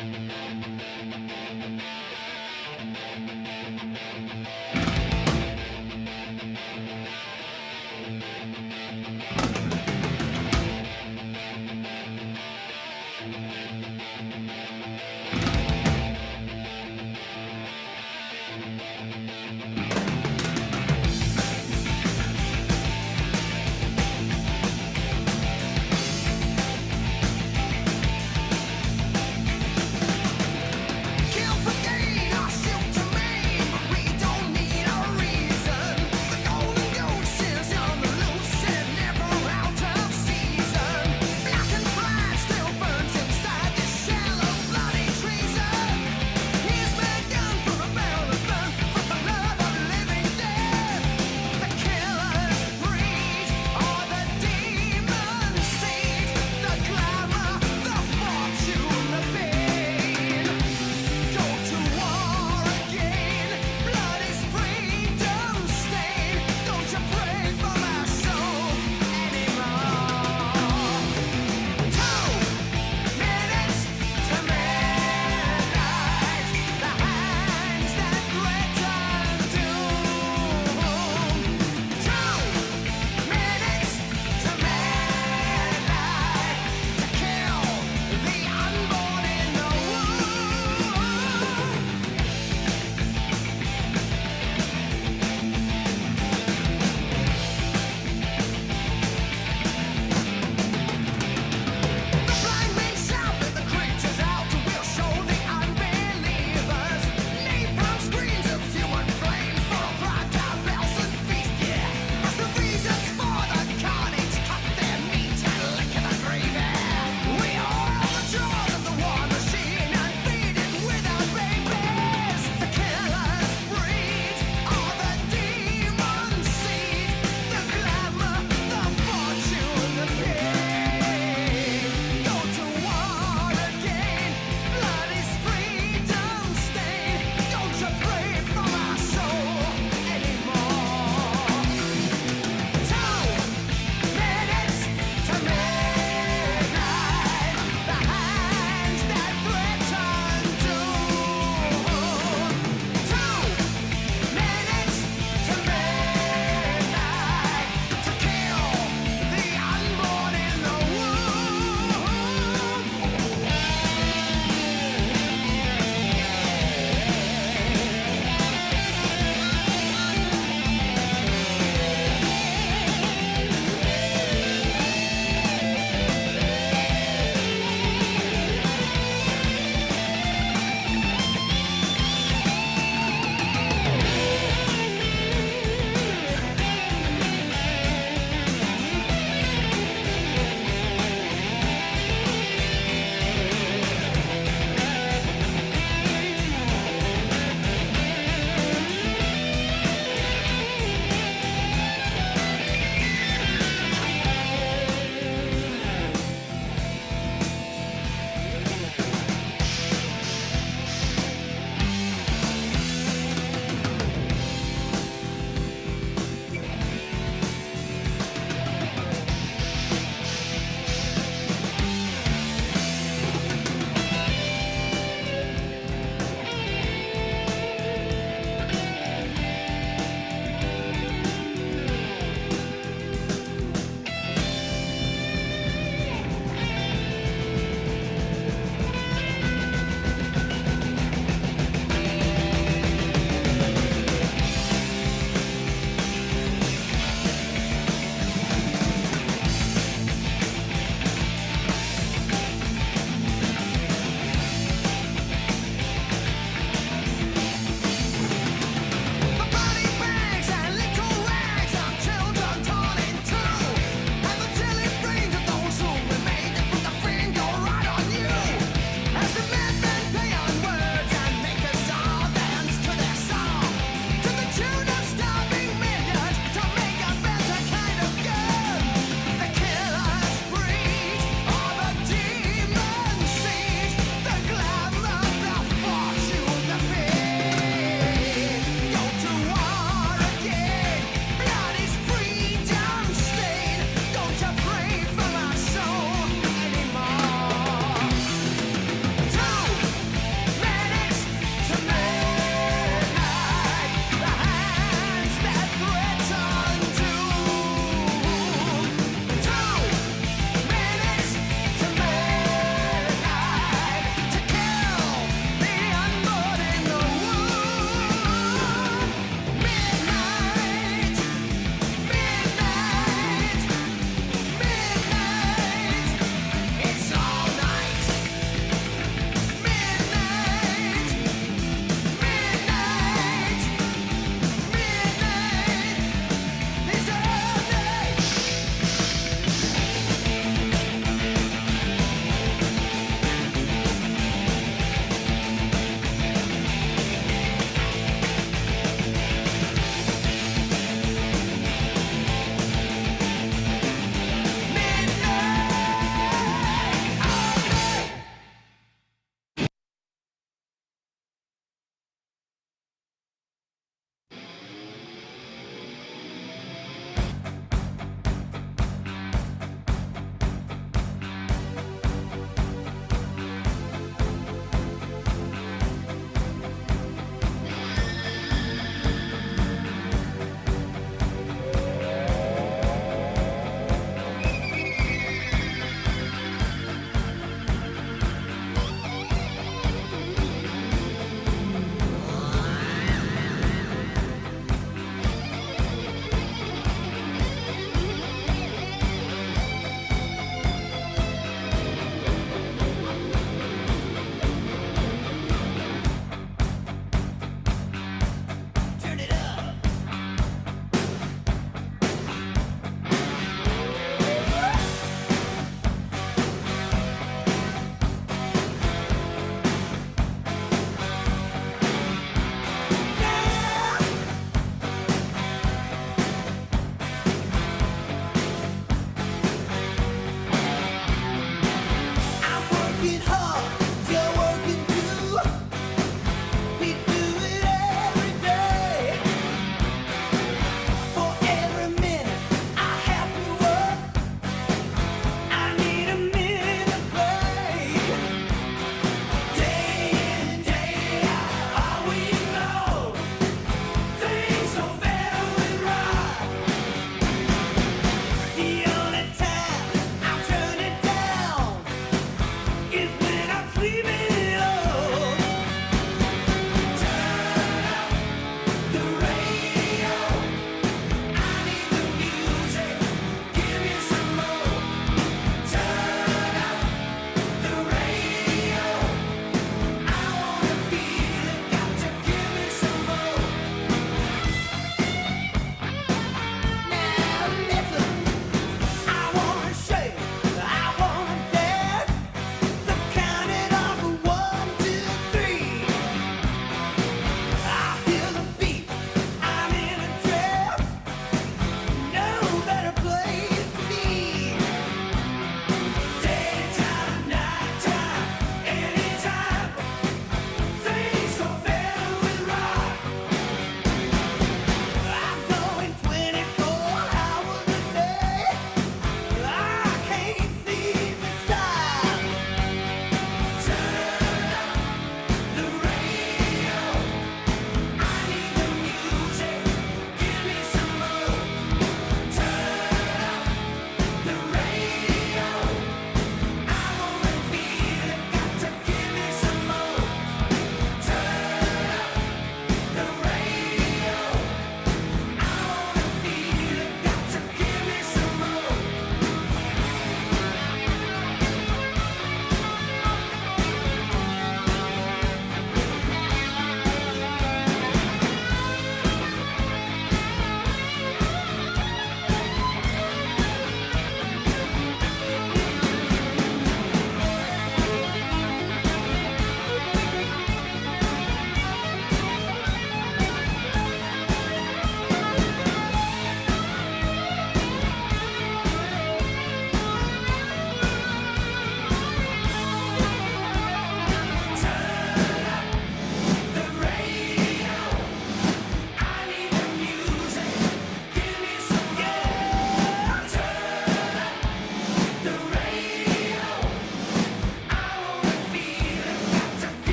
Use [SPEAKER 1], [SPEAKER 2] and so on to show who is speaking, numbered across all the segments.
[SPEAKER 1] Never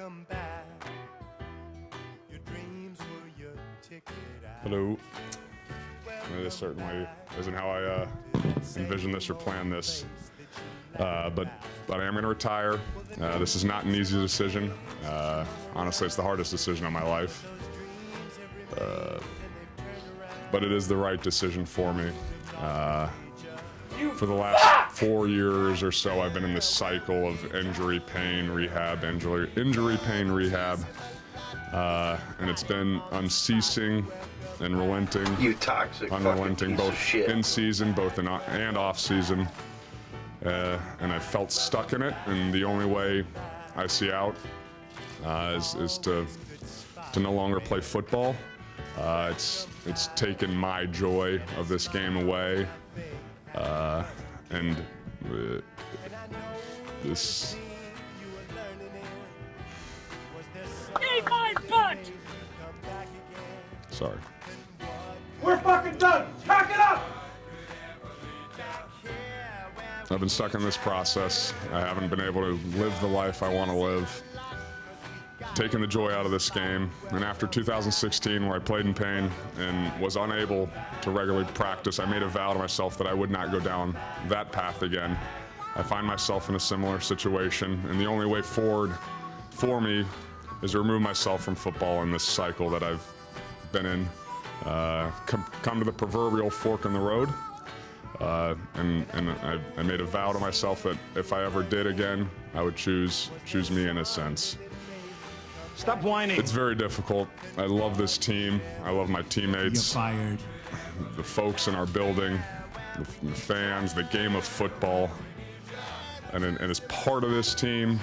[SPEAKER 1] welcome back. Your dreams were your ticket out.
[SPEAKER 2] Hello. This certainly isn't how I envisioned this or planned this. But I am going to retire. This is not an easy decision. Honestly, it's the hardest decision of my life. But it is the right decision for me. For the last 4 years or so, I've been in this cycle of injury, pain, rehab, injury, pain, rehab. And it's been unceasing and relenting.
[SPEAKER 3] You toxic
[SPEAKER 2] unrelenting,
[SPEAKER 3] fucking piece
[SPEAKER 2] both
[SPEAKER 3] of shit.
[SPEAKER 2] in season, both in and off season. And I felt stuck in it, and the only way I see out is to no longer play football. It's taken my joy of this game away, and this.
[SPEAKER 4] Eat my butt!
[SPEAKER 2] Sorry.
[SPEAKER 4] We're fucking done! Pack it up!
[SPEAKER 2] I've been stuck in this process. I haven't been able to live the life I want to live. Taking the joy out of this game. And after 2016, where I played in pain and was unable to regularly practice, I made a vow to myself that I would not go down that path again. I find myself in a similar situation, and the only way forward for me is to remove myself from football in this cycle that I've been in. Come to the proverbial fork in the road. And I made a vow to myself that if I ever did again, I would choose me in a sense.
[SPEAKER 4] Stop whining.
[SPEAKER 2] It's very difficult. I love this team. I love my teammates.
[SPEAKER 5] You're fired.
[SPEAKER 2] The folks in our building, the fans, the game of football. And as part of this team,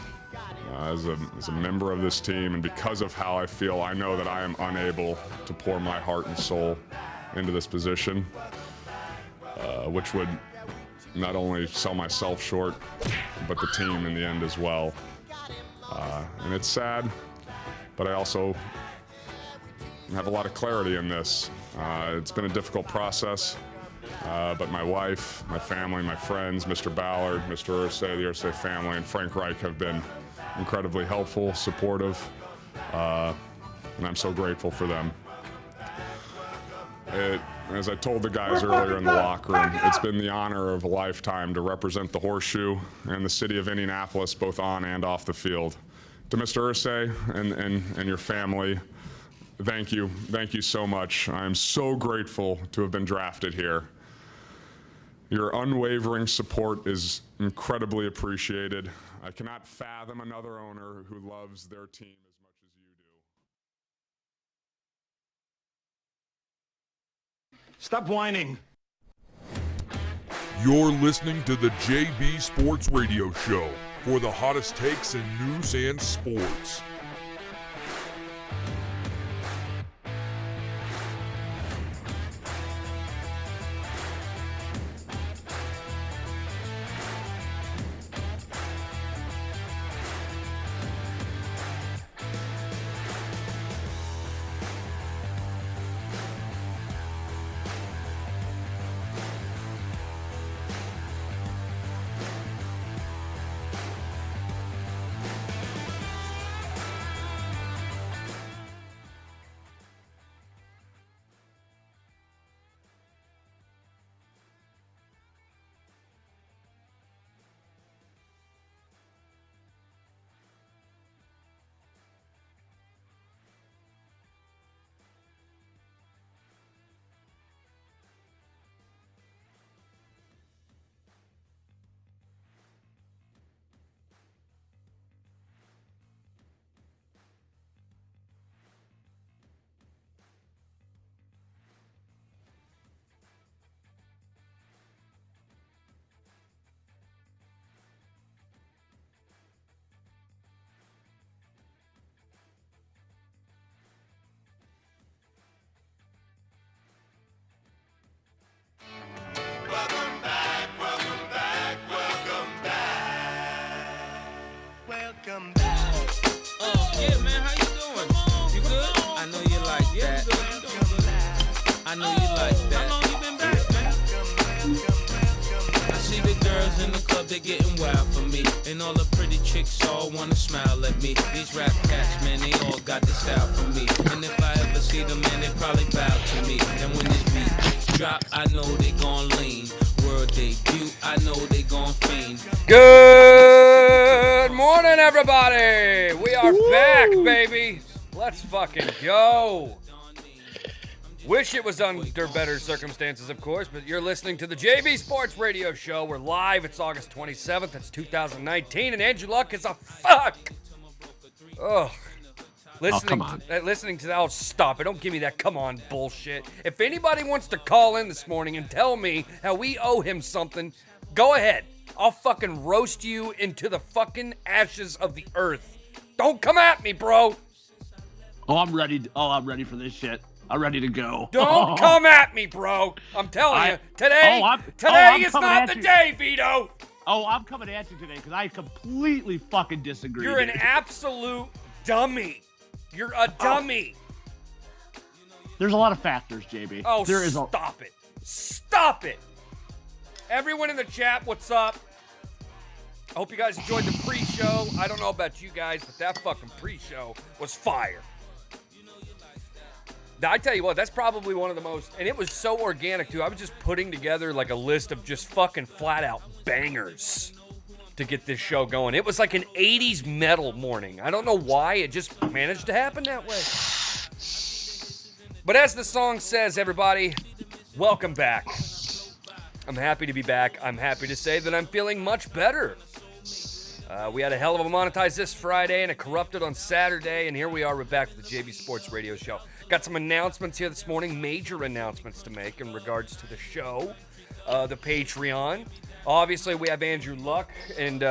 [SPEAKER 2] as a member of this team, and because of how I feel, I know that I am unable to pour my heart and soul into this position. Which would not only sell myself short, but the team in the end as well. And it's sad, but I also have a lot of clarity in this. It's been a difficult process, but my wife, my family, my friends, Mr. Ballard, Mr. Irsay, the Irsay family, and Frank Reich have been incredibly helpful, supportive, and I'm so grateful for them. As I told the guys earlier in the locker room, it's been the honor of a lifetime to represent the Horseshoe and the city of Indianapolis, both on and off the field. To Mr. Irsay and your family, thank you. Thank you so much. I am so grateful to have been drafted here. Your unwavering support is incredibly appreciated. I cannot fathom another owner who loves their team as much as you do.
[SPEAKER 4] Stop whining.
[SPEAKER 6] You're listening to the JB Sports Radio Show for the hottest takes in news and sports.
[SPEAKER 3] they're getting wild for me. And all the pretty chicks all wanna smile at me. These rap cats, man, they all got the style for me. And if I ever see them, man, they probably bow to me. And when this beat drop, I know they gon' lean. World debut, I know they gon' fiend.
[SPEAKER 5] Good morning, everybody. We are back, baby. Let's fucking go. Wish it was under better circumstances, of course, but you're listening to the JB Sports Radio Show. We're live. It's August 27th. It's 2019, and Andrew Luck is a fuck. Ugh.
[SPEAKER 7] Come on.
[SPEAKER 5] Listening to that, oh, stop it. Don't give me that come on bullshit. If anybody wants to call in this morning and tell me how we owe him something, go ahead. I'll fucking roast you into the fucking ashes of the earth. Don't come at me, bro.
[SPEAKER 7] Oh, I'm ready. I'm ready for this shit. I'm ready to go.
[SPEAKER 5] Don't come at me, bro. I'm telling you. Today is not the day, Vito.
[SPEAKER 7] Oh, I'm coming at you today because I completely fucking disagree.
[SPEAKER 5] You're an absolute dummy. You're a dummy.
[SPEAKER 7] There's a lot of factors, JB.
[SPEAKER 5] Oh, stop it. Stop it. Everyone in the chat, what's up? I hope you guys enjoyed the pre-show. I don't know about you guys, but that fucking pre-show was fire. Now, I tell you what, that's probably one of the most, and it was so organic, too. I was just putting together like a list of just fucking flat-out bangers to get this show going. It was like an 80s metal morning. I don't know why. It just managed to happen that way. But as the song says, everybody, welcome back. I'm happy to be back. I'm happy to say that I'm feeling much better. We had a hell of a monetize this Friday and a corrupted on Saturday, and here we are. We're back to the JB Sports Radio Show. Got some announcements here this morning, major announcements to make in regards to the show, the Patreon. Obviously, we have Andrew Luck and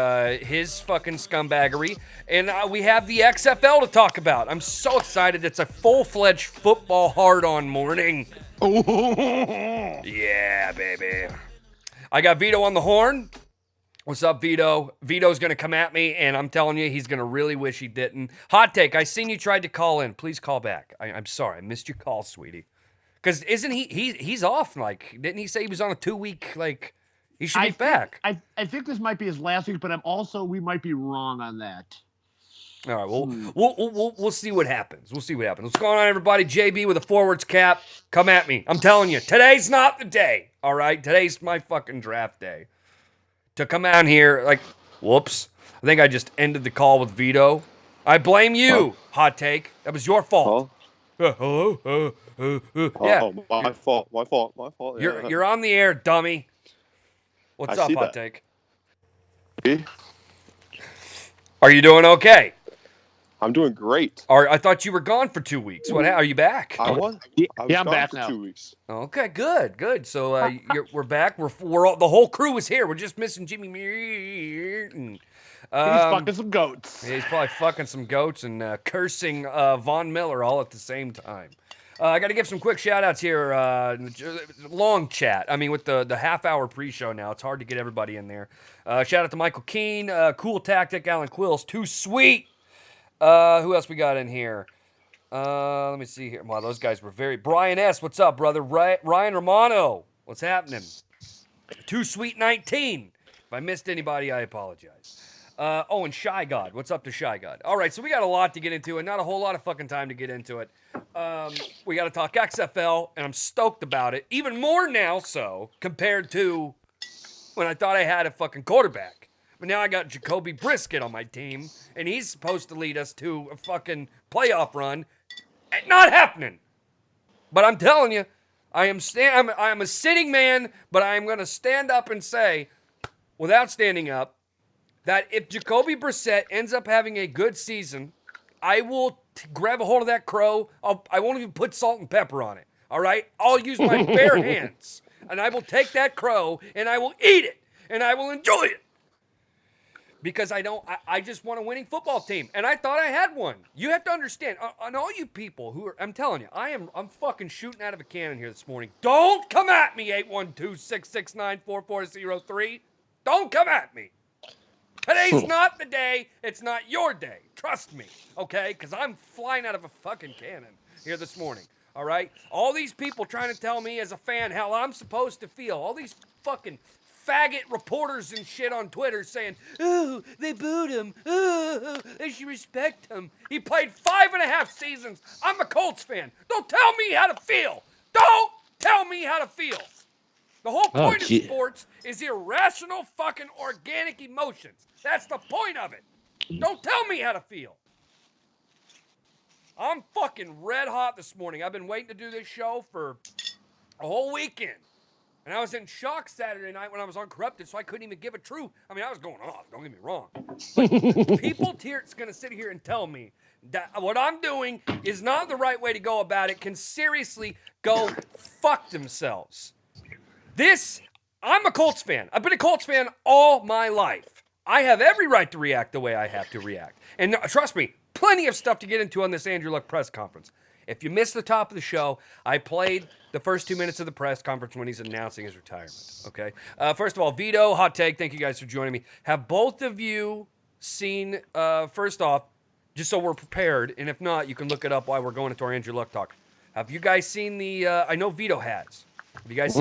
[SPEAKER 5] his fucking scumbaggery, and we have the XFL to talk about. I'm so excited. It's a full-fledged football hard-on morning. Yeah, baby. I got Vito on the horn. What's up, Vito? Vito's going to come at me, and I'm telling you, he's going to really wish he didn't. Hot take, I seen you tried to call in. Please call back. I'm sorry. I missed your call, sweetie. Because isn't he's off, like, didn't he say he was on a 2-week, like, he should be back?
[SPEAKER 7] I think this might be his last week, but we might be wrong on that.
[SPEAKER 5] All right, we'll see what happens. We'll see what happens. What's going on, everybody? JB with a forwards cap. Come at me. I'm telling you, today's not the day, all right? Today's my fucking draft day. To come out here, like, whoops. I think I just ended the call with Vito. I blame you, Hot Take. That was your fault.
[SPEAKER 8] Hello?
[SPEAKER 5] Yeah.
[SPEAKER 8] My fault. Yeah.
[SPEAKER 5] You're on the air, dummy. What's up, Hot Take? Are you doing okay?
[SPEAKER 8] I'm doing great.
[SPEAKER 5] I thought you were gone for 2 weeks. Are you back?
[SPEAKER 8] I was
[SPEAKER 7] I'm
[SPEAKER 8] gone
[SPEAKER 7] back
[SPEAKER 8] for
[SPEAKER 7] now.
[SPEAKER 8] 2 weeks.
[SPEAKER 5] Okay, good. So we're back. We're all, the whole crew is here. We're just missing Jimmy Merton.
[SPEAKER 7] He's fucking some goats.
[SPEAKER 5] Yeah, he's probably fucking some goats and cursing Von Miller all at the same time. I got to give some quick shout-outs here. Long chat. I mean, with the half-hour pre-show now, it's hard to get everybody in there. Shout-out to Michael Keene, Cool Tactic, Alan Quills, Too Sweet. Who else we got in here? Let me see here. Wow, those guys were very... Brian S., what's up, brother? Ryan Romano, what's happening? Too Sweet 19. If I missed anybody, I apologize. And Shy God. What's up to Shy God? All right, so we got a lot to get into and not a whole lot of fucking time to get into it. We got to talk XFL, and I'm stoked about it. Even more now so compared to when I thought I had a fucking quarterback. But now I got Jacoby Brisket on my team, and he's supposed to lead us to a fucking playoff run. Not happening. But I'm telling you, I am a sitting man, but I am going to stand up and say, without standing up, that if Jacoby Brissett ends up having a good season, I will grab a hold of that crow. I won't even put salt and pepper on it. All right? I'll use my bare hands, and I will take that crow, and I will eat it, and I will enjoy it. Because I just want a winning football team. And I thought I had one. You have to understand, on all you people who are, I'm telling you, I'm fucking shooting out of a cannon here this morning. Don't come at me, 812-669-4403. Don't come at me. Today's not the day. It's not your day. Trust me, okay? Because I'm flying out of a fucking cannon here this morning, all right? All these people trying to tell me as a fan how I'm supposed to feel. All these fucking faggot reporters and shit on Twitter saying, "Oh, they booed him. Oh, they should respect him. He played 5.5 seasons. I'm a Colts fan. Don't tell me how to feel. Don't tell me how to feel." The whole point of sports is irrational fucking organic emotions. That's the point of it. Don't tell me how to feel. I'm fucking red hot this morning. I've been waiting to do this show for a whole weekend. And I was in shock Saturday night when I was on Corrupted, so I couldn't even give a true. I mean, I was going off, don't get me wrong. But people here's going to sit here and tell me that what I'm doing is not the right way to go about it, can seriously go fuck themselves. I'm a Colts fan. I've been a Colts fan all my life. I have every right to react the way I have to react. And trust me, plenty of stuff to get into on this Andrew Luck press conference. If you missed the top of the show, I played the first 2 minutes of the press conference when he's announcing his retirement, okay? First of all, Vito, Hot Take, thank you guys for joining me. Have both of you seen, first off, just so we're prepared, and if not, you can look it up while we're going into our Andrew Luck talk. Have you guys seen the, I know Vito has. Have you guys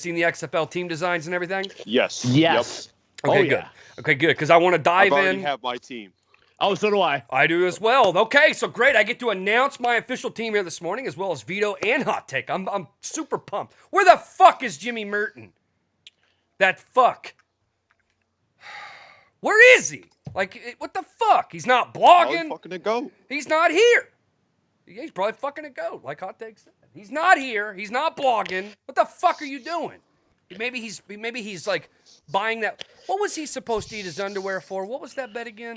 [SPEAKER 5] seen the XFL team designs and everything?
[SPEAKER 8] Yes.
[SPEAKER 7] Yes.
[SPEAKER 8] Yep.
[SPEAKER 5] Okay, good. Okay, good, because I want to dive
[SPEAKER 8] I already
[SPEAKER 5] in.
[SPEAKER 8] have my team.
[SPEAKER 7] Oh, so do I.
[SPEAKER 5] I do as well. Okay, so great. I get to announce my official team here this morning, as well as Vito and Hot Take. I'm super pumped. Where the fuck is Jimmy Merton? That fuck. Where is he? Like, what the fuck? He's not blogging.
[SPEAKER 8] Probably fucking a goat.
[SPEAKER 5] He's not here. He's probably fucking a goat, like Hot Take said. He's not here. He's not blogging. What the fuck are you doing? Maybe he's like buying that. What was he supposed to eat his underwear for? What was that bet again?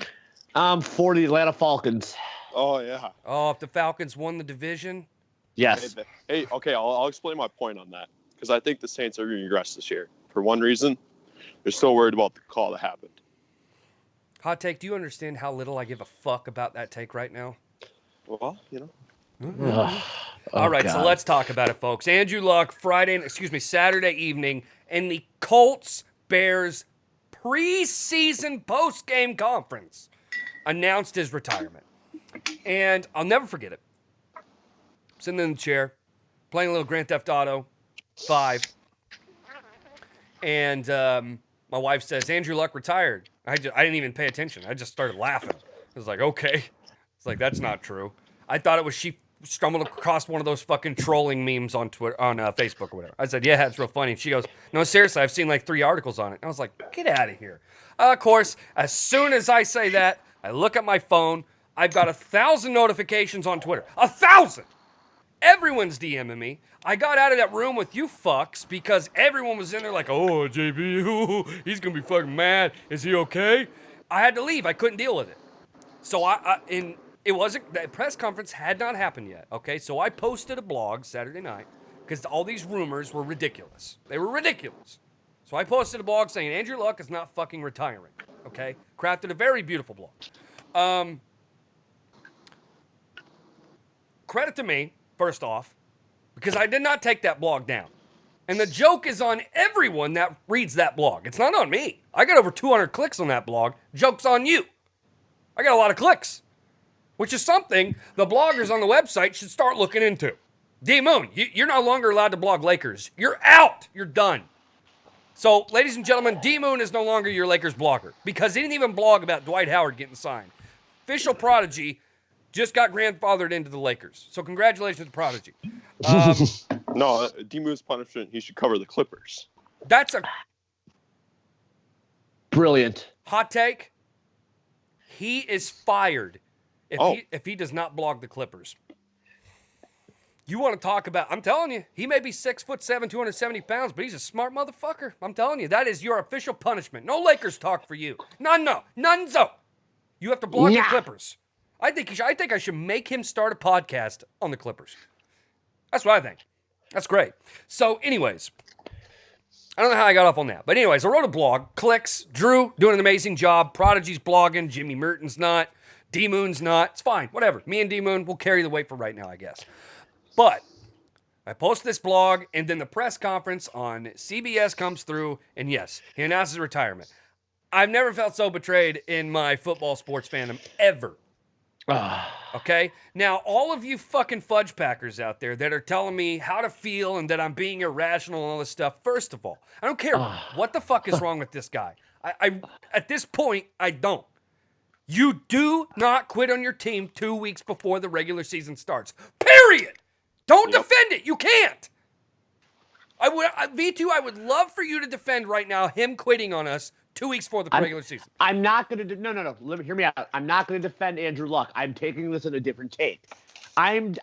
[SPEAKER 7] For the Atlanta Falcons.
[SPEAKER 8] Oh, yeah.
[SPEAKER 5] Oh, if the Falcons won the division?
[SPEAKER 7] Yes.
[SPEAKER 8] Hey, okay, I'll explain my point on that. Because I think the Saints are going to regress this year. For one reason, they're still worried about the call that happened.
[SPEAKER 5] Hot Take, do you understand how little I give a fuck about that take right now?
[SPEAKER 8] Well, you know.
[SPEAKER 5] All right, so let's talk about it, folks. Andrew Luck, Saturday evening, in the Colts-Bears preseason post-game conference, announced his retirement. And I'll never forget it. Sitting in the chair, playing a little Grand Theft Auto 5. And my wife says, Andrew Luck retired. I didn't even pay attention. I just started laughing. I was like, okay. It's like, that's not true. I thought it was she stumbled across one of those fucking trolling memes on Twitter, on Facebook or whatever. I said, yeah, it's real funny. And she goes, no, seriously, I've seen like 3 articles on it. And I was like, get out of here. Of course, as soon as I say that, I look at my phone. I've got 1,000 notifications on Twitter. 1,000! Everyone's DMing me. I got out of that room with you fucks because everyone was in there like, oh, JB, ooh, he's going to be fucking mad. Is he okay? I had to leave. I couldn't deal with it. So it wasn't, the press conference had not happened yet, okay? So I posted a blog Saturday night because all these rumors were ridiculous. They were ridiculous. So I posted a blog saying Andrew Luck is not fucking retiring, okay? Crafted a very beautiful blog. Credit to me, first off, because I did not take that blog down. And the joke is on everyone that reads that blog. It's not on me. I got over 200 clicks on that blog. Joke's on you. I got a lot of clicks, which is something the bloggers on the website should start looking into. D-Moon, you're no longer allowed to blog Lakers. You're out. You're done. So, ladies and gentlemen, D-Moon is no longer your Lakers blogger because he didn't even blog about Dwight Howard getting signed. Official Prodigy just got grandfathered into the Lakers. So, congratulations to Prodigy.
[SPEAKER 8] No, D-Moon's punishment, he should cover the Clippers.
[SPEAKER 5] That's a
[SPEAKER 7] brilliant
[SPEAKER 5] hot take. He is fired if he does not blog the Clippers. You want to talk about, I'm telling you, he may be 6'7", 270 pounds, but he's a smart motherfucker. I'm telling you, that is your official punishment. No Lakers talk for you. None-zo. You have to blog the Clippers. I think I should make him start a podcast on the Clippers. That's what I think. That's great. So, anyways, I don't know how I got off on that. But anyways, I wrote a blog. Clicks. Drew doing an amazing job. Prodigy's blogging. Jimmy Merton's not. D-Moon's not. It's fine. Whatever. Me and D-Moon will carry the weight for right now, I guess. But I post this blog, and then the press conference on CBS comes through, and yes, he announces retirement. I've never felt so betrayed in my football sports fandom ever. Okay? Now, all of you fucking fudge packers out there that are telling me how to feel and that I'm being irrational and all this stuff, first of all, I don't care what the fuck is wrong with this guy. I at this point, I don't. You do not quit on your team 2 weeks before the regular season starts. Period. Don't defend it. You can't. V2, I would love for you to defend right now him quitting on us 2 weeks before the regular season.
[SPEAKER 7] I'm not going to no. Hear me out. I'm not going to defend Andrew Luck. I'm taking this in a different take. I'm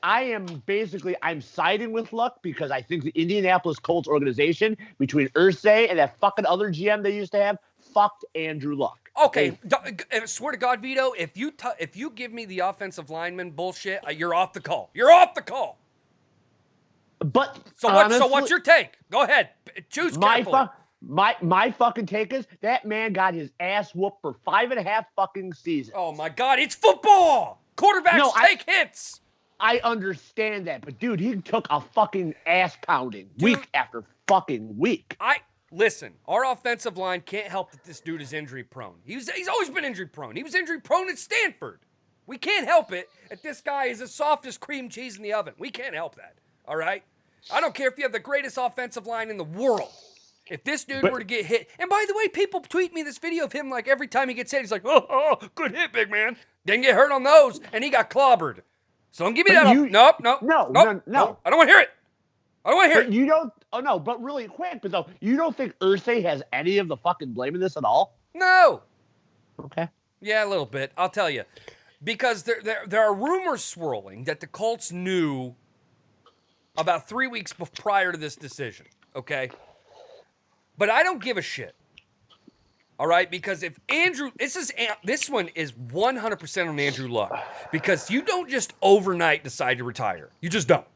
[SPEAKER 7] siding with Luck because I think the Indianapolis Colts organization, between Irsay and that fucking other GM they used to have, fucked Andrew Luck.
[SPEAKER 5] Okay, I swear to God, Vito, if you give me the offensive lineman bullshit, you're off the call. You're off the call.
[SPEAKER 7] But
[SPEAKER 5] so what's your take? Go ahead. Choose carefully.
[SPEAKER 7] My fucking take is that man got his ass whooped for 5.5 fucking seasons.
[SPEAKER 5] Oh my God, it's football. Quarterbacks take hits.
[SPEAKER 7] I understand that, but dude, he took a fucking ass pounding week after fucking week.
[SPEAKER 5] Listen, our offensive line can't help that this dude is injury prone. He's always been injury prone. He was injury prone at Stanford. We can't help it that this guy is as soft as cream cheese in the oven. We can't help that. All right? I don't care if you have the greatest offensive line in the world. If this dude were to get hit, and by the way, people tweet me this video of him like every time he gets hit, he's like, oh, good hit, big man. Didn't get hurt on those, and he got clobbered. So don't give me that. Nope. I don't want to hear it. I don't want to hear it.
[SPEAKER 7] You don't. Oh no, but really quick, but though, you don't think Irsay has any of the fucking blame in this at all?
[SPEAKER 5] No.
[SPEAKER 7] Okay.
[SPEAKER 5] Yeah, a little bit. I'll tell you, because there are rumors swirling that the Colts knew about 3 weeks prior to this decision. Okay. But I don't give a shit. All right, because if Andrew, this one is 100% on Andrew Luck, because you don't just overnight decide to retire. You just don't.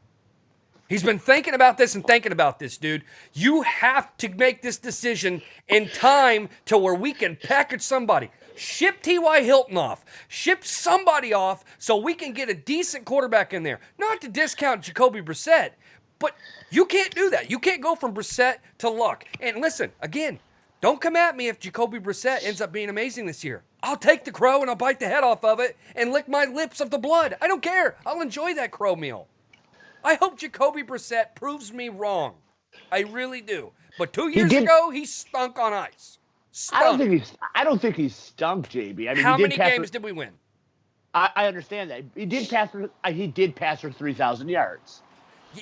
[SPEAKER 5] He's been thinking about this and thinking about this, dude. You have to make this decision in time to where we can package somebody. Ship T.Y. Hilton off. Ship somebody off so we can get a decent quarterback in there. Not to discount Jacoby Brissett, but you can't do that. You can't go from Brissett to Luck. And listen, again, don't come at me if Jacoby Brissett ends up being amazing this year. I'll take the crow and I'll bite the head off of it and lick my lips of the blood. I don't care. I'll enjoy that crow meal. I hope Jacoby Brissett proves me wrong. I really do. But 2 years ago, he stunk on ice. Stunk.
[SPEAKER 7] I don't think he stunk, JB. I mean,
[SPEAKER 5] how many games did we win?
[SPEAKER 7] I understand that. He did pass for 3,000 yards.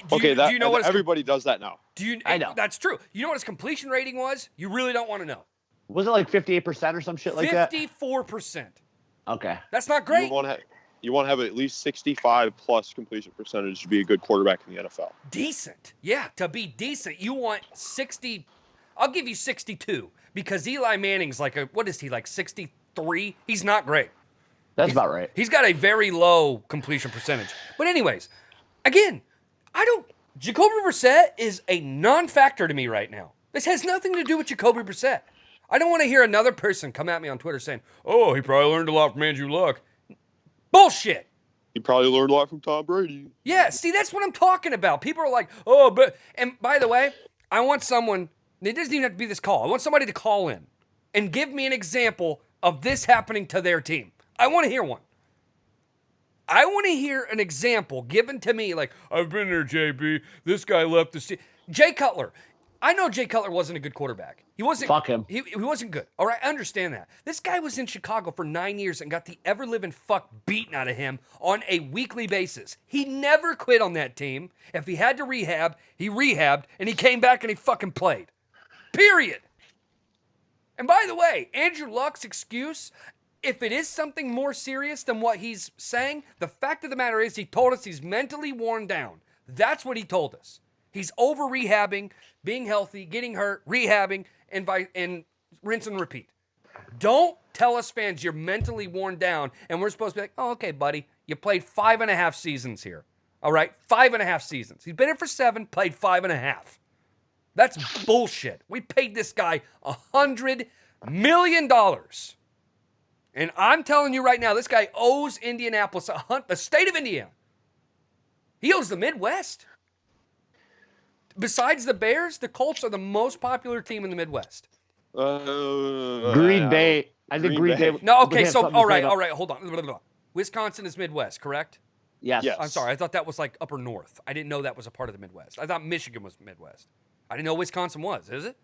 [SPEAKER 5] Do you know what
[SPEAKER 8] everybody does that now.
[SPEAKER 7] I know.
[SPEAKER 5] That's true. You know what his completion rating was? You really don't want to know.
[SPEAKER 7] Was it like 58% or some shit like that?
[SPEAKER 5] 54%.
[SPEAKER 7] Okay.
[SPEAKER 5] That's not great.
[SPEAKER 8] You want to have at least 65+ completion percentage to be a good quarterback in the NFL.
[SPEAKER 5] Decent. Yeah, to be decent, you want 60. I'll give you 62 because Eli Manning's like what is he, like 63? He's not great.
[SPEAKER 7] That's about right.
[SPEAKER 5] He's got a very low completion percentage. But anyways, again, Jacoby Brissett is a non-factor to me right now. This has nothing to do with Jacoby Brissett. I don't want to hear another person come at me on Twitter saying, oh, he probably learned a lot from Andrew Luck. Bullshit.
[SPEAKER 8] He probably learned a lot from Tom Brady.
[SPEAKER 5] Yeah, see, that's what I'm talking about. People are like, oh, but... And by the way, I want someone... It doesn't even have to be this call. I want somebody to call in and give me an example of this happening to their team. I want to hear one. I want to hear an example given to me like, I've been there, JB. This guy left the seat. Jay Cutler. I know Jay Cutler wasn't a good quarterback. He wasn't.
[SPEAKER 7] Fuck him.
[SPEAKER 5] He wasn't good. All right, I understand that. This guy was in Chicago for 9 years and got the ever-living fuck beaten out of him on a weekly basis. He never quit on that team. If he had to rehab, he rehabbed, and he came back and he fucking played. Period. And by the way, Andrew Luck's excuse, if it is something more serious than what he's saying, the fact of the matter is he told us he's mentally worn down. That's what he told us. He's over rehabbing, being healthy, getting hurt, rehabbing, and rinse and repeat. Don't tell us fans you're mentally worn down and we're supposed to be like, oh, okay, buddy, you played 5.5 seasons here. All right, 5.5 seasons. He's been here for 7, played 5.5. That's bullshit. We paid this guy $100 million. And I'm telling you right now, this guy owes Indianapolis, the state of Indiana. He owes the Midwest. Besides the Bears, the Colts are the most popular team in the Midwest.
[SPEAKER 7] Green Bay. I think Green Bay.
[SPEAKER 5] No, okay, so, all right, hold on. Wisconsin is Midwest, correct?
[SPEAKER 7] Yes.
[SPEAKER 8] Yes.
[SPEAKER 5] I'm sorry. I thought that was like upper north. I didn't know that was a part of the Midwest. I thought Michigan was Midwest. I didn't know Wisconsin was. Is it?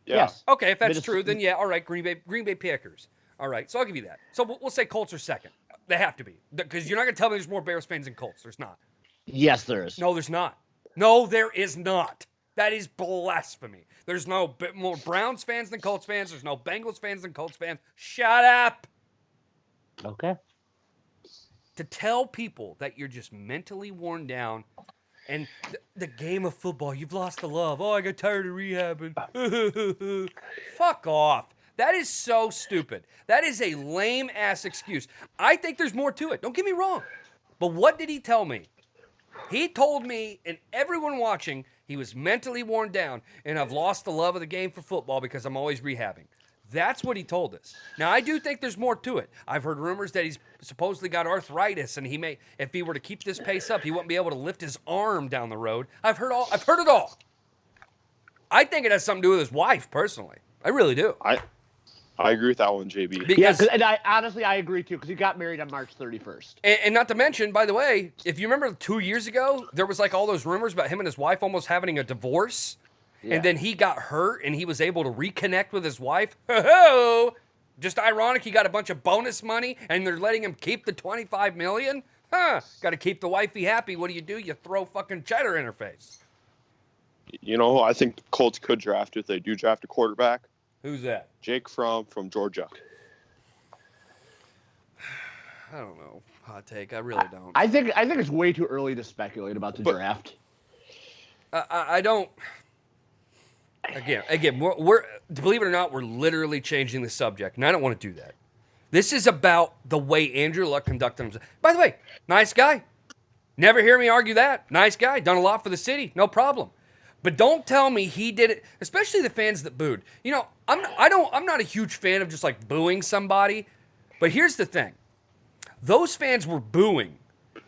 [SPEAKER 8] Yeah.
[SPEAKER 7] Yes.
[SPEAKER 5] Okay, if that's
[SPEAKER 7] Minnesota-
[SPEAKER 5] true, then yeah, all right, Green Bay Packers. All right, so I'll give you that. So we'll say Colts are second. They have to be, because you're not going to tell me there's more Bears fans than Colts. There's not.
[SPEAKER 7] Yes, there is.
[SPEAKER 5] No, there's not. No, there is not. That is blasphemy. There's no more Browns fans than Colts fans. There's no Bengals fans than Colts fans. Shut up.
[SPEAKER 7] Okay.
[SPEAKER 5] To tell people that you're just mentally worn down and the game of football, you've lost the love. Oh, I got tired of rehabbing. Fuck off. That is so stupid. That is a lame-ass excuse. I think there's more to it. Don't get me wrong. But what did he tell me? He told me and everyone watching he was mentally worn down and I've lost the love of the game for football because I'm always rehabbing. That's what he told us. Now, I do think there's more to it. I've heard rumors that he's supposedly got arthritis and he may, if he were to keep this pace up, he wouldn't be able to lift his arm down the road. I've heard it all. I think it has something to do with his wife, personally. I really do.
[SPEAKER 8] I agree with that one, JB.
[SPEAKER 7] Yeah, and I honestly agree too, because he got married on March 31st.
[SPEAKER 5] And not to mention, by the way, if you remember 2 years ago, there was like all those rumors about him and his wife almost having a divorce.
[SPEAKER 7] Yeah.
[SPEAKER 5] And then he got hurt and he was able to reconnect with his wife. Ho-ho! Just ironic, he got a bunch of bonus money and they're letting him keep the $25 million? Huh, gotta keep the wifey happy. What do? You throw fucking cheddar in her face.
[SPEAKER 8] You know, I think the Colts could draft if they do draft a quarterback.
[SPEAKER 5] Who's that?
[SPEAKER 8] Jake Fromm from Georgia.
[SPEAKER 5] I don't know. Hot take. I really don't.
[SPEAKER 7] I think it's way too early to speculate about the draft.
[SPEAKER 5] I don't. Again, we're believe it or not, we're literally changing the subject, and I don't want to do that. This is about the way Andrew Luck conducted himself. By the way, nice guy. Never hear me argue that. Nice guy, done a lot for the city, no problem. But don't tell me he did it, especially the fans that booed. You know, I'm not a huge fan of just like booing somebody. But here's the thing. Those fans were booing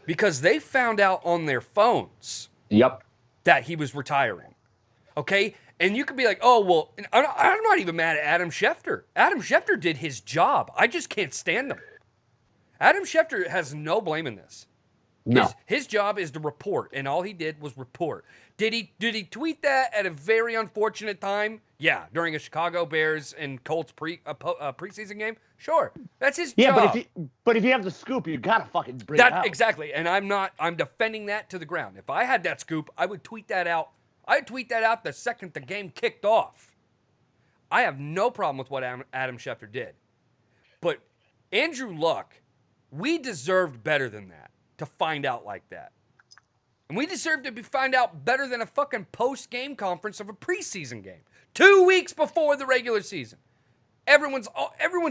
[SPEAKER 5] because they found out on their phones that he was retiring. Okay? And you could be like, oh, well, I'm not even mad at Adam Schefter. Adam Schefter did his job. I just can't stand him. Adam Schefter has no blame in this.
[SPEAKER 7] No.
[SPEAKER 5] His job is to report, and all he did was report. Did he tweet that at a very unfortunate time? Yeah, during a Chicago Bears and Colts preseason game? Sure. That's his job.
[SPEAKER 7] But if you have the scoop, you gotta fucking bring it out.
[SPEAKER 5] Exactly, and I'm defending that to the ground. If I had that scoop, I would tweet that out. I'd tweet that out the second the game kicked off. I have no problem with what Adam Schefter did. But Andrew Luck, we deserved better than that, to find out like that. And we deserve to find out better than a fucking post-game conference of a preseason game. 2 weeks before the regular season. Everyone's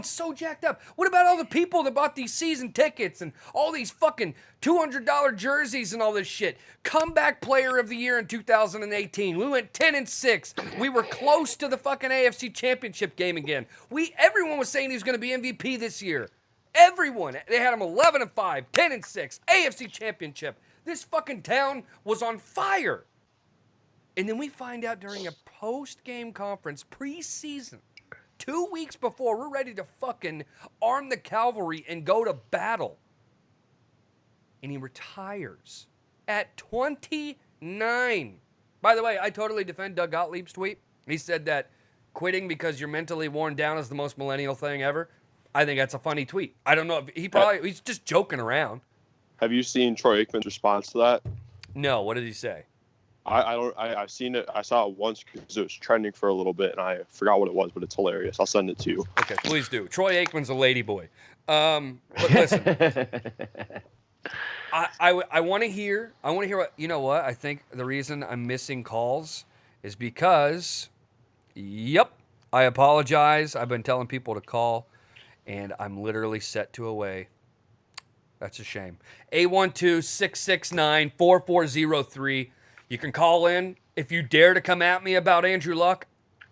[SPEAKER 5] so jacked up. What about all the people that bought these season tickets and all these fucking $200 jerseys and all this shit? Comeback player of the year in 2018. We went 10-6. We were close to the fucking AFC Championship game again. Everyone was saying he was going to be MVP this year. Everyone. They had him 11-5, 10-6, AFC Championship. This fucking town was on fire. And then we find out during a post-game conference, preseason, 2 weeks before we're ready to fucking arm the cavalry and go to battle. And he retires at 29. By the way, I totally defend Doug Gottlieb's tweet. He said that quitting because you're mentally worn down is the most millennial thing ever. I think that's a funny tweet. I don't know if he's just joking around.
[SPEAKER 8] Have you seen Troy Aikman's response to that?
[SPEAKER 5] No, what did he say?
[SPEAKER 8] I've seen it. I saw it once because it was trending for a little bit, and I forgot what it was, but it's hilarious. I'll send it to you.
[SPEAKER 5] Okay, please do. Troy Aikman's a lady boy. But listen, I want to hear what, you know what? I think the reason I'm missing calls is because, I apologize. I've been telling people to call, and I'm literally set to away. That's a shame. 812-669-4403. You can call in. If you dare to come at me about Andrew Luck,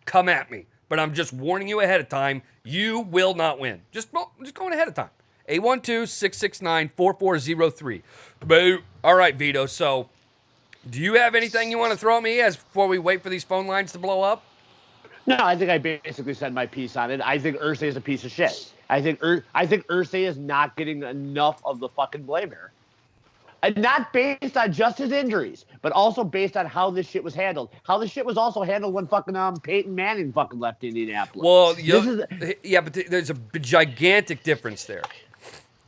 [SPEAKER 5] come at me. But I'm just warning you ahead of time, you will not win. Just going ahead of time. 812-669-4403. Boo. All right, Vito. So, do you have anything you want to throw at me before we wait for these phone lines to blow up?
[SPEAKER 7] No, I think I basically said my piece on it. I think Irsay is a piece of shit. I think Irsay is not getting enough of the fucking blame here. And not based on just his injuries, but also based on how this shit was handled. How this shit was also handled when fucking Peyton Manning fucking left Indianapolis.
[SPEAKER 5] Well, but there's a gigantic difference there.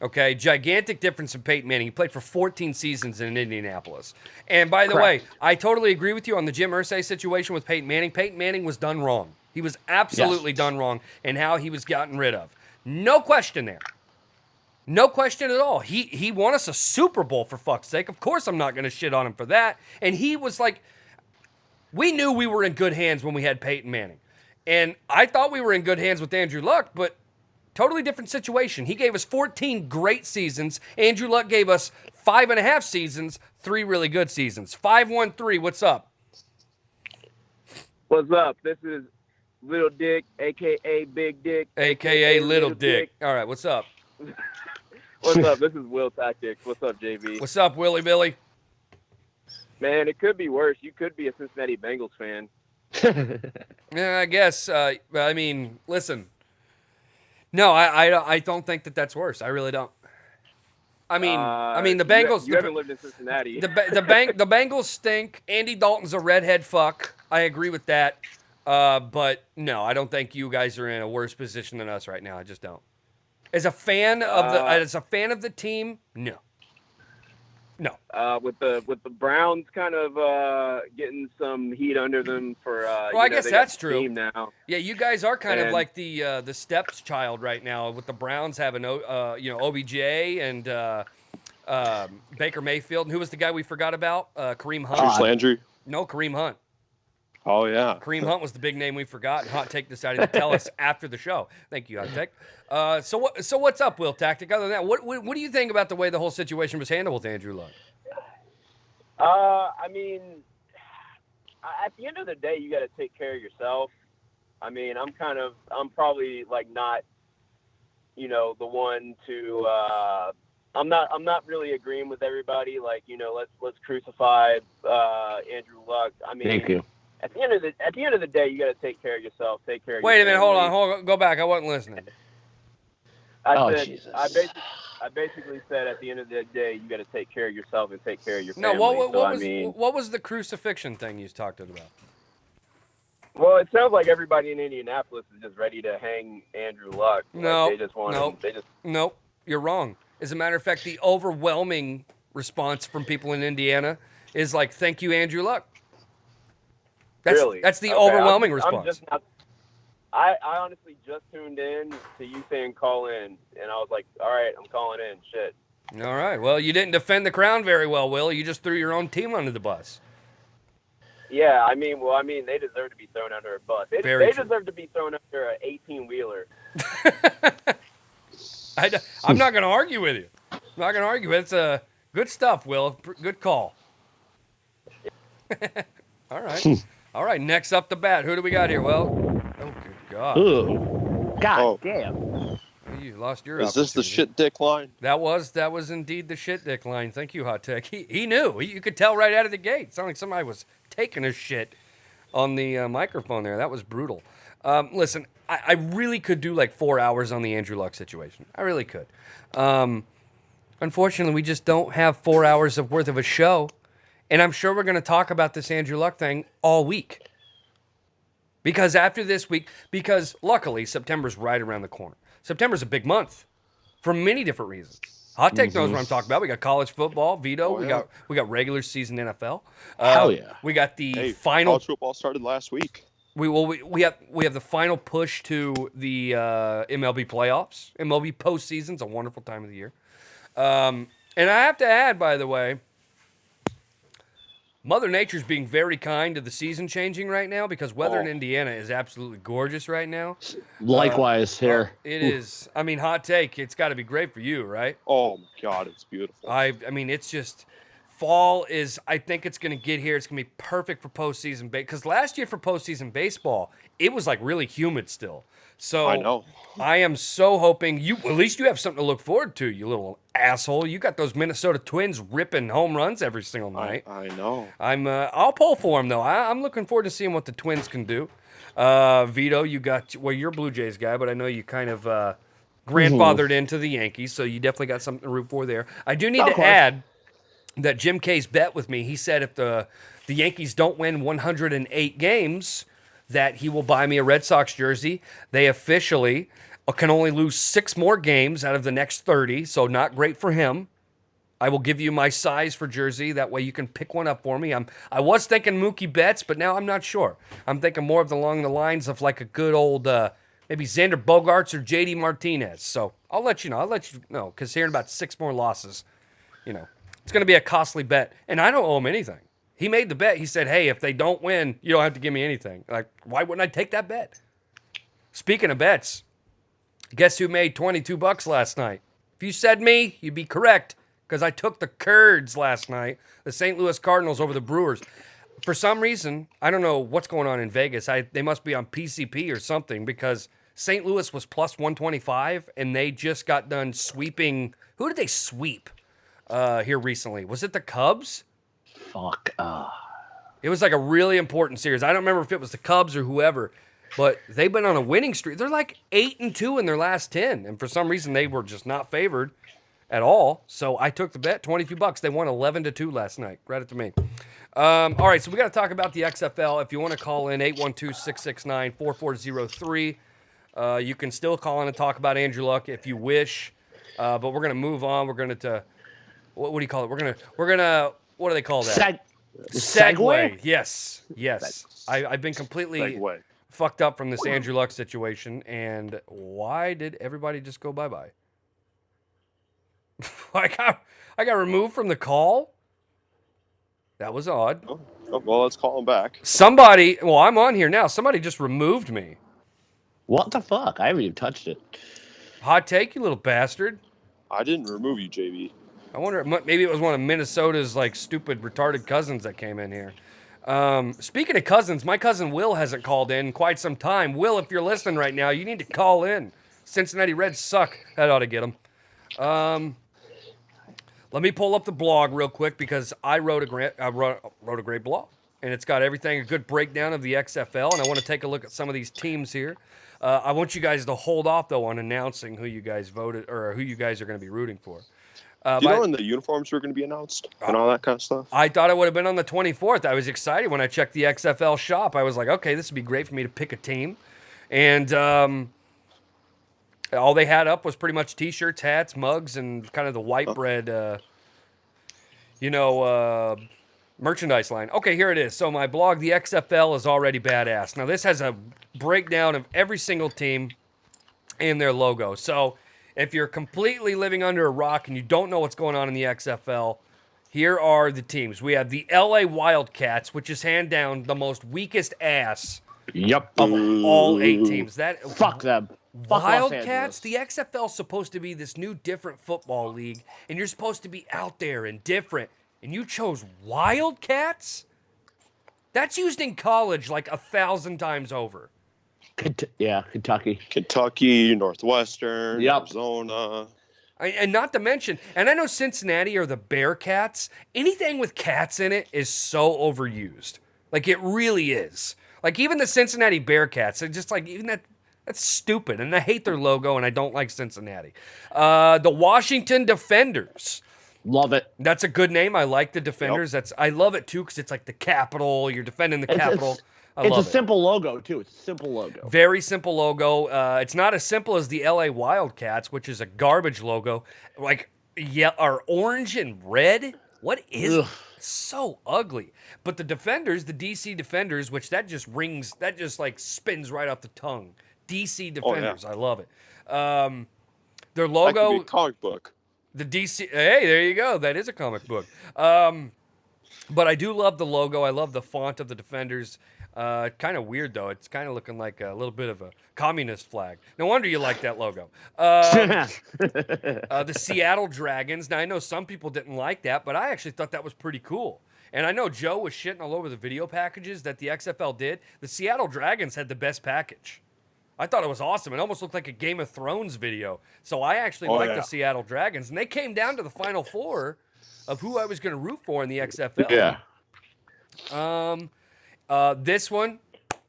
[SPEAKER 5] Okay, gigantic difference in Peyton Manning. He played for 14 seasons in Indianapolis. And by the way, I totally agree with you on the Jim Irsay situation with Peyton Manning. Peyton Manning was done wrong. He was absolutely done wrong in how he was gotten rid of. No question there. No question at all. He won us a Super Bowl, for fuck's sake. Of course I'm not going to shit on him for that. And he was like, we knew we were in good hands when we had Peyton Manning. And I thought we were in good hands with Andrew Luck, but totally different situation. He gave us 14 great seasons. Andrew Luck gave us 5.5 seasons, 3 really good seasons. 513, what's up?
[SPEAKER 9] What's up? This is Little Dick, a.k.a. Big Dick.
[SPEAKER 5] A.k.a. Little Dick. All right, what's up?
[SPEAKER 9] What's up? This is Will Tactics. What's up, JB?
[SPEAKER 5] What's up, Willie Billy?
[SPEAKER 9] Man, it could be worse. You could be a Cincinnati Bengals fan.
[SPEAKER 5] Yeah, I guess. I mean, listen. No, I don't think that that's worse. I really don't. I mean, the Bengals.
[SPEAKER 9] You haven't lived in Cincinnati.
[SPEAKER 5] The Bengals stink. Andy Dalton's a redhead fuck. I agree with that. But no, I don't think you guys are in a worse position than us right now. I just don't. As a fan of the team, no.
[SPEAKER 9] With the Browns kind of getting some heat under them for
[SPEAKER 5] well, I guess that's true.
[SPEAKER 9] Now.
[SPEAKER 5] Yeah, you guys are kind of like the stepchild right now with the Browns having OBJ and Baker Mayfield. And who was the guy we forgot about? Kareem Hunt.
[SPEAKER 8] Bruce Landry.
[SPEAKER 5] No, Kareem Hunt.
[SPEAKER 8] Oh yeah,
[SPEAKER 5] Kareem Hunt was the big name we forgot. And Hot Take decided to tell us after the show. Thank you, Hot Take. So what's up, Will Tactic? Other than that, what do you think about the way the whole situation was handled with Andrew Luck?
[SPEAKER 9] I mean, at the end of the day, you got to take care of yourself. I mean, I'm probably like not, the one to. I'm not really agreeing with everybody. Like, let's crucify Andrew Luck. I mean,
[SPEAKER 7] thank you.
[SPEAKER 9] At the end of the day, you got to take care of yourself. Take care of.
[SPEAKER 5] Wait a minute, hold
[SPEAKER 9] family.
[SPEAKER 5] on, go back. I wasn't listening.
[SPEAKER 7] Jesus.
[SPEAKER 9] I basically said at the end of the day, you got to take care of yourself and take care of your family.
[SPEAKER 5] No, what was the crucifixion thing you talked about?
[SPEAKER 9] Well, it sounds like everybody in Indianapolis is just ready to hang Andrew Luck.
[SPEAKER 5] No,
[SPEAKER 9] they just want him.
[SPEAKER 5] Nope, you're wrong. As a matter of fact, the overwhelming response from people in Indiana is like, "Thank you, Andrew Luck." That's the overwhelming response.
[SPEAKER 9] I honestly just tuned in to you saying call in, and I was like, all right, I'm calling in. Shit.
[SPEAKER 5] All right. Well, you didn't defend the crown very well, Will. You just threw your own team under the bus.
[SPEAKER 9] Yeah, I mean, they deserve to be thrown under a bus. They deserve to be thrown under an 18-wheeler.
[SPEAKER 5] I'm not going to argue with you. I'm not going to argue. It's good stuff, Will. Good call. All right. All right. Next up the bat. Who do we got here? Well, oh, good God.
[SPEAKER 7] Ugh. God damn.
[SPEAKER 5] You lost your
[SPEAKER 8] Is this the
[SPEAKER 5] opportunity.
[SPEAKER 8] shit dick line?
[SPEAKER 5] That was indeed the shit dick line. Thank you, Hot Tech. He knew. You could tell right out of the gate. It sounded like somebody was taking a shit on the microphone there. That was brutal. Listen, I really could do like 4 hours on the Andrew Luck situation. I really could. Unfortunately, we just don't have 4 hours worth of a show. And I'm sure we're going to talk about this Andrew Luck thing all week. Because after this week, because luckily September's right around the corner. September's a big month for many different reasons. Hot Take knows what I'm talking about. We got college football, Vito. We got regular season NFL.
[SPEAKER 7] Hell yeah.
[SPEAKER 5] We got the final.
[SPEAKER 8] College football started last week.
[SPEAKER 5] We have the final push to the MLB playoffs. MLB postseason's a wonderful time of the year. And I have to add, by the way, Mother Nature's being very kind to the season changing right now because weather in Indiana is absolutely gorgeous right now.
[SPEAKER 7] Likewise here.
[SPEAKER 5] It is. I mean, Hot Take, it's got to be great for you, right?
[SPEAKER 8] Oh, my God, it's beautiful.
[SPEAKER 5] I mean, it's just fall is, I think it's going to get here. It's going to be perfect for postseason because last year for postseason baseball, it was like really humid still. So
[SPEAKER 8] I know.
[SPEAKER 5] I am so hoping at least you have something to look forward to, you little asshole. You got those Minnesota Twins ripping home runs every single night.
[SPEAKER 8] I know.
[SPEAKER 5] I'll pull for them though. I'm looking forward to seeing what the Twins can do. Vito, you got, well, you're a Blue Jays guy, but I know you kind of grandfathered into the Yankees, so you definitely got something to root for there. I do need to add that Jim K's bet with me. He said if the Yankees don't win 108 games, that he will buy me a Red Sox jersey. They officially can only lose 6 more games out of the next 30, so not great for him. I will give you my size for jersey. That way you can pick one up for me. I was thinking Mookie Betts, but now I'm not sure. I'm thinking more of along the lines of like a good old maybe Xander Bogaerts or JD Martinez. So I'll let you know. Because hearing about 6 more losses, it's going to be a costly bet. And I don't owe him anything. He made the bet. He said, hey, if they don't win, you don't have to give me anything. Like, why wouldn't I take that bet? Speaking of bets, guess who made $22 last night? If you said me, you'd be correct. Because I took the Curds last night, the St. Louis Cardinals over the Brewers. For some reason, I don't know what's going on in Vegas. They must be on PCP or something because St. Louis was plus 125, and they just got done sweeping. Who did they sweep here recently? Was it the Cubs?
[SPEAKER 7] Fuck.
[SPEAKER 5] It was like a really important series. I don't remember if it was the Cubs or whoever, but they've been on a winning streak. They're like 8-2 in their last 10, and for some reason they were just not favored at all. So I took the bet, $22. They won 11-2 last night. Credit to me. All right, so we got to talk about the XFL. If you want to call in, 812-669-4403. You can still call in and talk about Andrew Luck if you wish, but we're gonna move on. We're gonna what do you call it? We're gonna what do they call that? Segue. Yes. I've been completely fucked up from this Andrew Luck situation. And why did everybody just go bye-bye? I got removed from the call? That was odd.
[SPEAKER 8] Oh, well, let's call him back.
[SPEAKER 5] I'm on here now. Somebody just removed me.
[SPEAKER 7] What the fuck? I haven't even touched it.
[SPEAKER 5] Hot take, you little bastard.
[SPEAKER 8] I didn't remove you, JB.
[SPEAKER 5] I wonder, maybe it was one of Minnesota's like stupid retarded cousins that came in here. Speaking of cousins, my cousin Will hasn't called in quite some time. Will, if you're listening right now, you need to call in. Cincinnati Reds suck. That ought to get them. Let me pull up the blog real quick because I wrote a great blog, and it's got everything, a good breakdown of the XFL, and I want to take a look at some of these teams here. I want you guys to hold off though on announcing who you guys voted or who you guys are going to be rooting for.
[SPEAKER 8] Do you know when the uniforms were going to be announced and all that kind of stuff?
[SPEAKER 5] I thought it would have been on the 24th. I was excited when I checked the XFL shop. I was like, okay, this would be great for me to pick a team, and all they had up was pretty much T-shirts, hats, mugs, and kind of the white bread, merchandise line. Okay, here it is. So my blog, the XFL, is already badass. Now, this has a breakdown of every single team and their logo. So if you're completely living under a rock and you don't know what's going on in the XFL, here are the teams. We have the LA Wildcats, which is hand down the most weakest ass of all 8 teams.
[SPEAKER 7] Fuck them.
[SPEAKER 5] Wildcats? The XFL is supposed to be this new different football league, and you're supposed to be out there and different, and you chose Wildcats? That's used in college like 1,000 times over.
[SPEAKER 7] Kentucky.
[SPEAKER 8] Kentucky, Northwestern, Arizona.
[SPEAKER 5] And not to mention, and I know Cincinnati are the Bearcats. Anything with cats in it is so overused. Like, it really is. Like, even the Cincinnati Bearcats, they're just like, even that's stupid. And I hate their logo, and I don't like Cincinnati. The Washington Defenders.
[SPEAKER 7] Love it.
[SPEAKER 5] That's a good name. I like the Defenders. I love it, too, because it's like the Capitol. You're defending the Capitol.
[SPEAKER 7] It's a simple logo, too. It's a simple logo.
[SPEAKER 5] Very simple logo. It's not as simple as the LA Wildcats, which is a garbage logo. Like, or orange and red. What is it? It's so ugly. But the Defenders, the DC Defenders, which that just like spins right off the tongue. DC Defenders. I love it. Their logo.
[SPEAKER 8] That could be a comic book.
[SPEAKER 5] The DC. Hey, there you go. That is a comic book. But I do love the logo. I love the font of the Defenders. Kind of weird, though. It's kind of looking like a little bit of a communist flag. No wonder you like that logo. The Seattle Dragons. Now, I know some people didn't like that, but I actually thought that was pretty cool. And I know Joe was shitting all over the video packages that the XFL did. The Seattle Dragons had the best package. I thought it was awesome. It almost looked like a Game of Thrones video. So I actually liked the Seattle Dragons. And they came down to the Final Four of who I was going to root for in the XFL.
[SPEAKER 7] Yeah.
[SPEAKER 5] This one,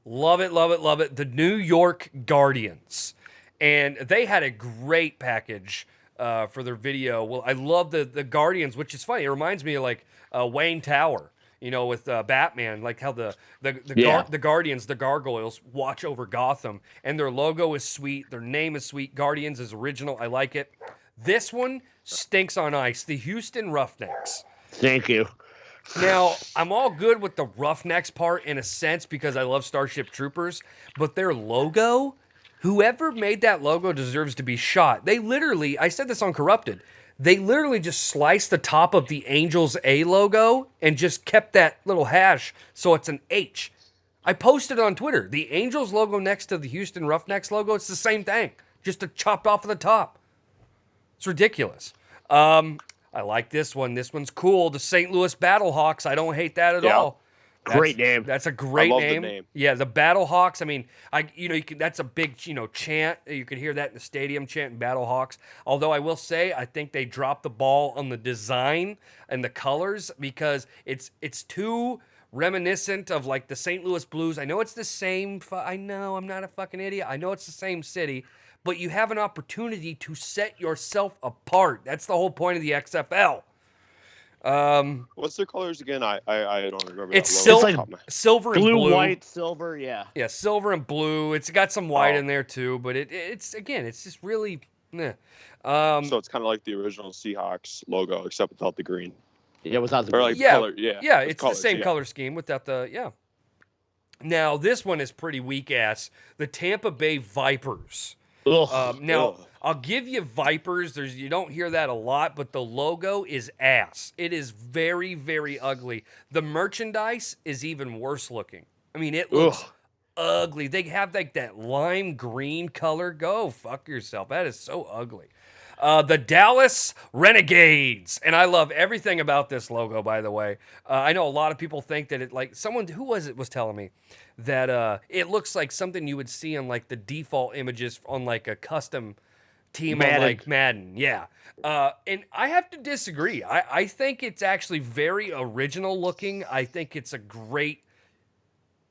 [SPEAKER 5] Love it, love it, love it. The New York Guardians. And they had a great package for their video. Well, I love the Guardians, which is funny. It reminds me of like Wayne Tower, with Batman, like how the Guardians, the gargoyles, watch over Gotham. And their logo is sweet. Their name is sweet. Guardians is original. I like it. This one stinks on ice. The Houston Roughnecks.
[SPEAKER 7] Thank you.
[SPEAKER 5] Now, I'm all good with the Roughnecks part in a sense because I love Starship Troopers, but their logo, whoever made that logo deserves to be shot. They literally, I said this on Corrupted, they literally just sliced the top of the Angels A logo and just kept that little hash so it's an H. I posted on Twitter, the Angels logo next to the Houston Roughnecks logo, it's the same thing, just chopped off of the top. It's ridiculous. I like this one. This one's cool. The St. Louis Battlehawks. I don't hate that at all.
[SPEAKER 7] Great name.
[SPEAKER 5] That's a great
[SPEAKER 8] I love
[SPEAKER 5] name.
[SPEAKER 8] the name.
[SPEAKER 5] Yeah, the Battlehawks. I mean, you can. That's a big, chant. You could hear that in the stadium chanting Battlehawks. Although I will say, I think they dropped the ball on the design and the colors because it's too reminiscent of like the St. Louis Blues. I know it's the same. I know I'm not a fucking idiot. I know it's the same city. But you have an opportunity to set yourself apart. That's the whole point of the XFL.
[SPEAKER 8] What's their colors again? I don't remember.
[SPEAKER 5] It's
[SPEAKER 8] that logo.
[SPEAKER 5] silver, silver and
[SPEAKER 7] Blue,
[SPEAKER 5] blue.
[SPEAKER 7] white, silver, yeah.
[SPEAKER 5] Yeah, silver and blue. It's got some white in there too, but it's just really.
[SPEAKER 8] So it's kind of like the original Seahawks logo, except without the green.
[SPEAKER 7] Yeah, without the
[SPEAKER 8] Or like
[SPEAKER 5] yeah,
[SPEAKER 8] color. Yeah,
[SPEAKER 5] yeah,
[SPEAKER 8] with
[SPEAKER 5] it's
[SPEAKER 8] colors,
[SPEAKER 5] the same
[SPEAKER 8] yeah.
[SPEAKER 5] color scheme without the Now this one is pretty weak ass. The Tampa Bay Vipers. Now,
[SPEAKER 8] Ugh.
[SPEAKER 5] I'll give you Vipers. You don't hear that a lot, but the logo is ass. It is very, very ugly. The merchandise is even worse looking. I mean, it looks ugly. They have like that lime green color. Go fuck yourself. That is so ugly. The Dallas Renegades. And I love everything about this logo, by the way. I know a lot of people think that someone, who was telling me that it looks like something you would see on like the default images on like a custom team on like Madden. Yeah. And I have to disagree. I think it's actually very original looking. I think it's a great,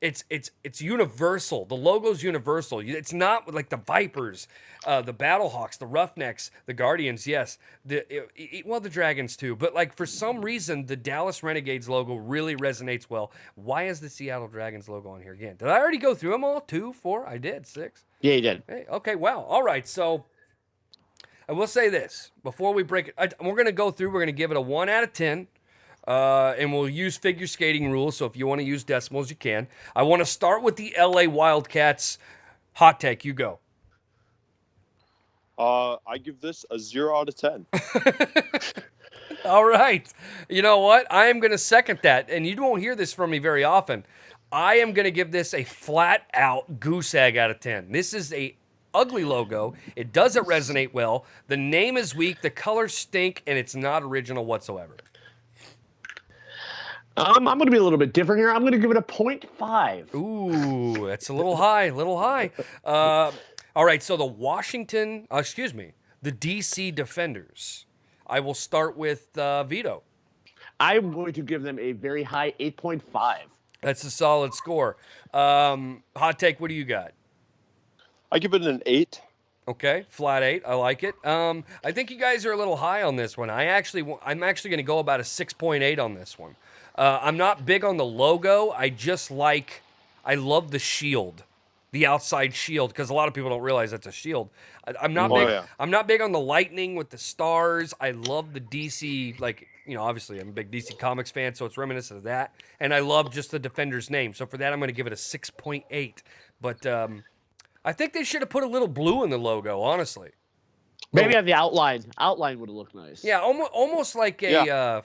[SPEAKER 5] it's universal. The logo's universal. It's not like the Vipers, the Battlehawks, the Roughnecks, the Guardians. Yes, the Dragons too. But like for some reason, the Dallas Renegades logo really resonates well. Why is the Seattle Dragons logo on here again? Did I already go through them all? 2, 4? I did 6.
[SPEAKER 7] Yeah, you did.
[SPEAKER 5] Hey, okay, wow. All right, so I will say this before we break it. We're gonna go through. We're gonna give it a 1 out of 10. And we'll use figure skating rules, so if you want to use decimals, you can. I want to start with the LA Wildcats. Hot take, you go.
[SPEAKER 8] I give this a 0 out of 10.
[SPEAKER 5] All right. You know what? I am going to second that, and you won't hear this from me very often. I am going to give this a flat-out goose egg out of 10. This is a ugly logo. It doesn't resonate well. The name is weak. The colors stink, and it's not original whatsoever.
[SPEAKER 7] I'm going to be a little bit different here. I'm going to give it a 0.5.
[SPEAKER 5] Ooh, that's a little high, all right, so the DC Defenders. I will start with Vito.
[SPEAKER 7] I'm going to give them a very high 8.5.
[SPEAKER 5] That's a solid score. Hot take, what do you got?
[SPEAKER 8] I give it an 8.
[SPEAKER 5] Okay, flat 8. I like it. I think you guys are a little high on this one. I'm actually going to go about a 6.8 on this one. I'm not big on the logo. I love the shield, the outside shield, because a lot of people don't realize that's a shield. I'm not big.
[SPEAKER 8] Yeah.
[SPEAKER 5] I'm not big on the lightning with the stars. I love the DC, obviously I'm a big DC Comics fan, so it's reminiscent of that. And I love just the Defender's name. So for that, I'm going to give it a 6.8. But I think they should have put a little blue in the logo, honestly.
[SPEAKER 7] Maybe on the outline. Outline would have looked nice.
[SPEAKER 5] Yeah, almost like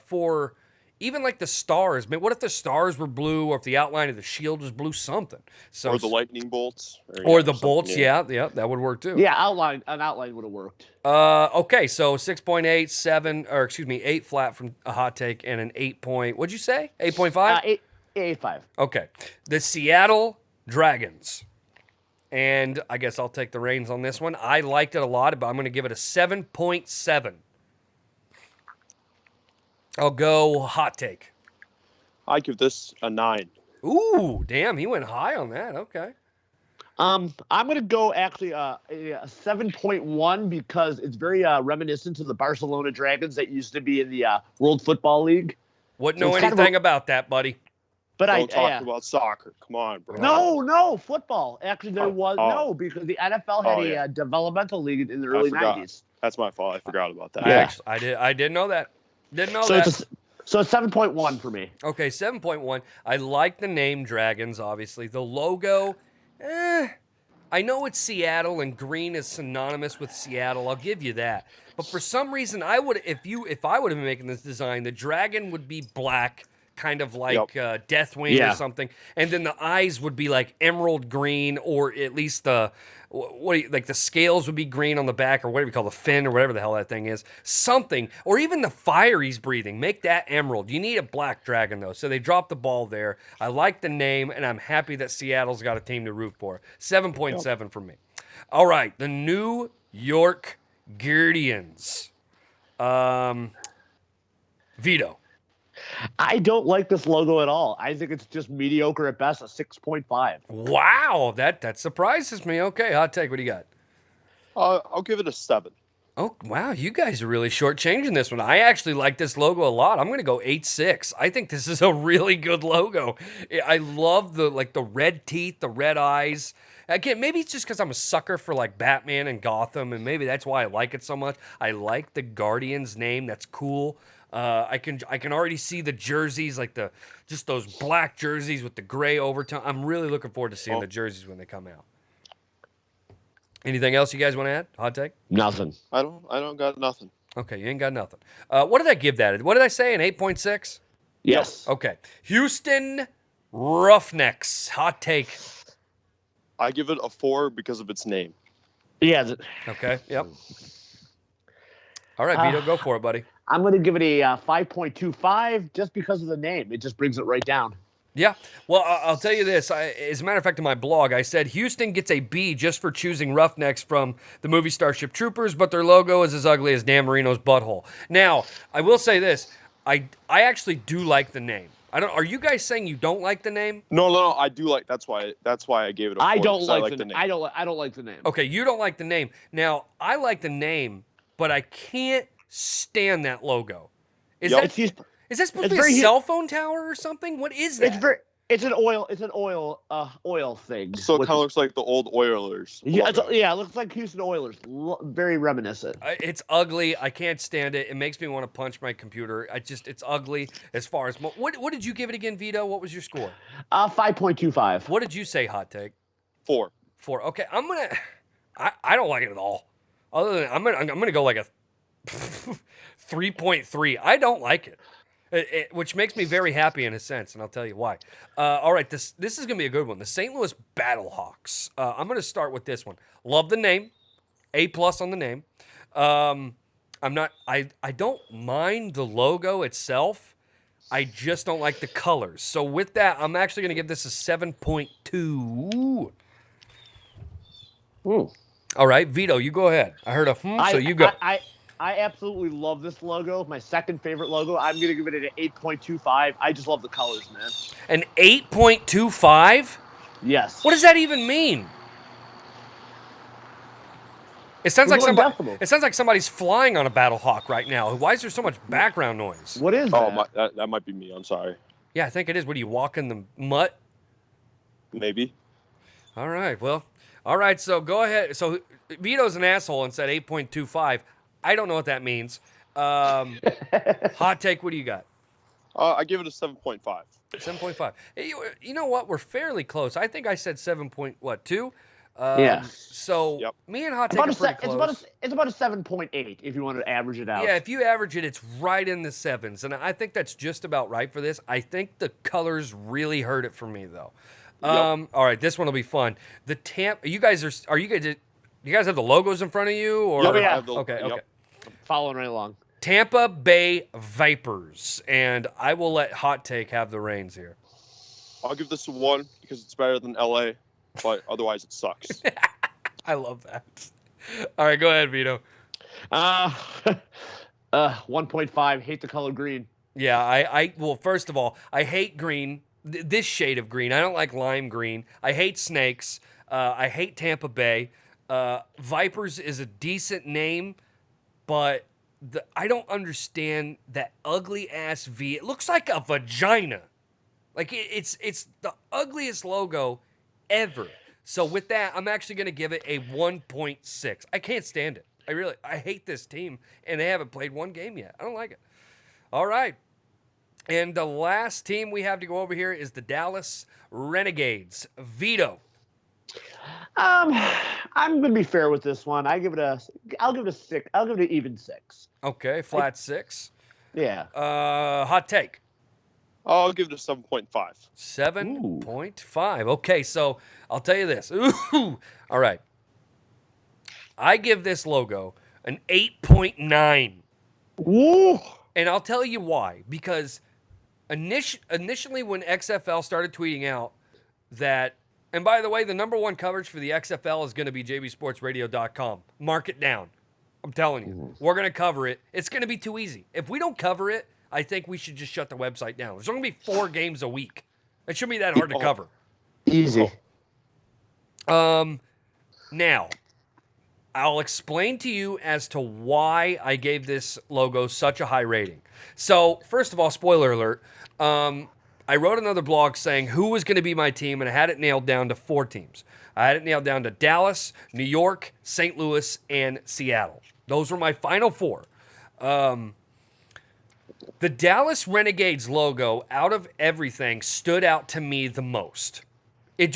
[SPEAKER 5] for even like the stars. Man, what if the stars were blue, or if the outline of the shield was blue? Something. So
[SPEAKER 8] or the lightning bolts.
[SPEAKER 5] Or the bolts. Yeah, that would work too.
[SPEAKER 7] Yeah, an outline would have worked.
[SPEAKER 5] Okay, so 6.8, 7, or excuse me, 8 flat from a hot take, and an 8 point. What'd you say? 8.5.
[SPEAKER 7] 8.5.
[SPEAKER 5] Okay, the Seattle Dragons. And I guess I'll take the reins on this one. I liked it a lot, but I'm going to give it a 7.7. I'll go hot take.
[SPEAKER 8] I give this a 9.
[SPEAKER 5] Ooh, damn, he went high on that. Okay.
[SPEAKER 7] I'm gonna go actually a 7.1 because it's very reminiscent to the Barcelona Dragons that used to be in the World Football League.
[SPEAKER 5] Wouldn't
[SPEAKER 7] So
[SPEAKER 5] know
[SPEAKER 7] it's kind of
[SPEAKER 5] anything about that, buddy.
[SPEAKER 7] But
[SPEAKER 8] Don't talk about soccer. Come on, bro.
[SPEAKER 7] No, football. Actually, there was no because the NFL had a developmental league in the early 90s.
[SPEAKER 8] That's my fault. I forgot about that.
[SPEAKER 7] Yeah.
[SPEAKER 5] I didn't know that. Didn't know
[SPEAKER 7] So
[SPEAKER 5] that.
[SPEAKER 7] it's so it's 7.1 for me.
[SPEAKER 5] Okay, 7.1. I like the name Dragons, obviously. The logo, I know it's Seattle and green is synonymous with Seattle. I'll give you that. But for some reason, I would if I would have been making this design, the dragon would be black, kind of like Deathwing or something, and then the eyes would be like emerald green, or at least the like the scales would be green on the back, or whatever you call the fin, or whatever the hell that thing is, something, or even the fire he's breathing. Make that emerald. You need a black dragon though, so they dropped the ball there. I like the name, and I'm happy that Seattle's got a team to root for. 7.7 for me. All right, the New York Guardians. Vito.
[SPEAKER 7] I don't like this logo at all. I think it's just mediocre at best, a 6.5.
[SPEAKER 5] Wow, that surprises me. Okay, hot take. What do you got?
[SPEAKER 8] I'll give it a 7.
[SPEAKER 5] Oh, wow, you guys are really shortchanging this one. I actually like this logo a lot. I'm going to go 8.6. I think this is a really good logo. I love the red teeth, the red eyes. Again, maybe it's just because I'm a sucker for like Batman and Gotham, and maybe that's why I like it so much. I like the Guardians name. That's cool. I can already see the jerseys, like just those black jerseys with the gray overtone. I'm really looking forward to seeing the jerseys when they come out. Anything else you guys want to add? Hot take?
[SPEAKER 7] Nothing.
[SPEAKER 8] I don't got nothing.
[SPEAKER 5] Okay, you ain't got nothing. What did I give that? What did I say? An 8.6?
[SPEAKER 7] Yes.
[SPEAKER 5] Okay. Houston Roughnecks. Hot take.
[SPEAKER 8] I give it a 4 because of its name.
[SPEAKER 7] Yeah.
[SPEAKER 5] Okay. Yep. All right, Vito, go for it, buddy.
[SPEAKER 7] I'm going to give it a 5.25 just because of the name. It just brings it right down.
[SPEAKER 5] Yeah. Well, I'll tell you this. As a matter of fact, in my blog, I said Houston gets a B just for choosing Roughnecks from the movie Starship Troopers, but their logo is as ugly as Dan Marino's butthole. Now, I will say this. I actually do like the name. Are you guys saying you don't like the name?
[SPEAKER 8] No. I do like. That's why I gave it a 4.
[SPEAKER 7] I don't like
[SPEAKER 8] the name.
[SPEAKER 7] I don't like the name.
[SPEAKER 5] Okay, you don't like the name. Now, I like the name, but I can't stand that logo. Is that supposed to be a cell phone tower or something? What is that?
[SPEAKER 7] It's an oil thing.
[SPEAKER 8] So it kind of looks like the old Oilers.
[SPEAKER 7] Yeah, it looks like Houston Oilers. Very reminiscent.
[SPEAKER 5] It's ugly. I can't stand it. It makes me want to punch my computer. It's ugly as far as what did you give it again, Vito? What was your score?
[SPEAKER 7] 5.25.
[SPEAKER 5] What did you say, hot take?
[SPEAKER 8] 4.
[SPEAKER 5] 4. Okay, I don't like it at all. Other than I'm gonna go like a 3.3. I don't like it. Which makes me very happy in a sense, and I'll tell you why. All right, this is going to be a good one. The St. Louis Battlehawks. I'm going to start with this one. Love the name. A+ on the name. I don't mind the logo itself. I just don't like the colors. So with that, I'm actually going to give this a 7.2.
[SPEAKER 7] Ooh.
[SPEAKER 5] All right, Vito, you go ahead. I heard a so you go.
[SPEAKER 7] I absolutely love this logo. My second favorite logo. I'm going to give it an 8.25. I just love the colors, man.
[SPEAKER 5] An 8.25?
[SPEAKER 7] Yes.
[SPEAKER 5] What does that even mean? It sounds like somebody's flying on a Battlehawk right now. Why is there so much background noise?
[SPEAKER 7] What is that?
[SPEAKER 8] That might be me. I'm sorry.
[SPEAKER 5] Yeah, I think it is. What do you walk in the mutt?
[SPEAKER 8] Maybe.
[SPEAKER 5] All right. Well, all right. So go ahead. So Vito's an asshole and said 8.25. I don't know what that means. Hot take, what do you got?
[SPEAKER 8] I give it a 7.5.
[SPEAKER 5] 7.5. You know what? We're fairly close. I think I said 7.2?
[SPEAKER 7] Yeah.
[SPEAKER 5] So me and Hot take are pretty close.
[SPEAKER 7] It's about a 7.8 if you want to average it out.
[SPEAKER 5] Yeah, if you average it, it's right in the 7s. And I think that's just about right for this. I think the colors really hurt it for me, though. All right, this one will be fun. The you guys have the logos in front of you? Or?
[SPEAKER 7] Oh, yeah.
[SPEAKER 5] Okay.
[SPEAKER 7] I'm following right along.
[SPEAKER 5] Tampa Bay Vipers, and I will let Hot Take have the reins here.
[SPEAKER 8] I'll give this a 1 because it's better than LA, but otherwise it sucks.
[SPEAKER 5] I love that. All right, go ahead, Vito.
[SPEAKER 7] 1.5. Hate the color green.
[SPEAKER 5] Yeah, well, first of all, I hate green this shade of green. I don't like lime green. I hate snakes. I hate Tampa Bay. Vipers is a decent name, but I don't understand that ugly ass V. It looks like a vagina. Like it's the ugliest logo ever. So with that, I'm actually going to give it a 1.6. I can't stand it. I hate this team, and they haven't played one game yet. I don't like it. All right. And the last team we have to go over here is the Dallas Renegades. Vito.
[SPEAKER 7] I'm gonna be fair with this one. I'll give it a 6. I'll give it an even 6.
[SPEAKER 5] Okay, flat 6.
[SPEAKER 7] Yeah.
[SPEAKER 5] Hot take.
[SPEAKER 8] I'll give it a 7.5.
[SPEAKER 5] 7.5. Okay, so I'll tell you this. Ooh. All right. I give this logo an 8.9.
[SPEAKER 7] Woo.
[SPEAKER 5] And I'll tell you why. Because initially when XFL started tweeting out that, and by the way, the number one coverage for the XFL is going to be jbsportsradio.com. Mark it down. I'm telling you. We're going to cover it. It's going to be too easy. If we don't cover it, I think we should just shut the website down. There's only going to be 4 games a week. It shouldn't be that hard to cover.
[SPEAKER 7] Easy.
[SPEAKER 5] Now, I'll explain to you as to why I gave this logo such a high rating. So, first of all, spoiler alert, I wrote another blog saying who was going to be my team, and I had it nailed down to 4 teams. I had it nailed down to Dallas, New York, St. Louis, and Seattle. Those were my final 4. The Dallas Renegades logo, out of everything, stood out to me the most.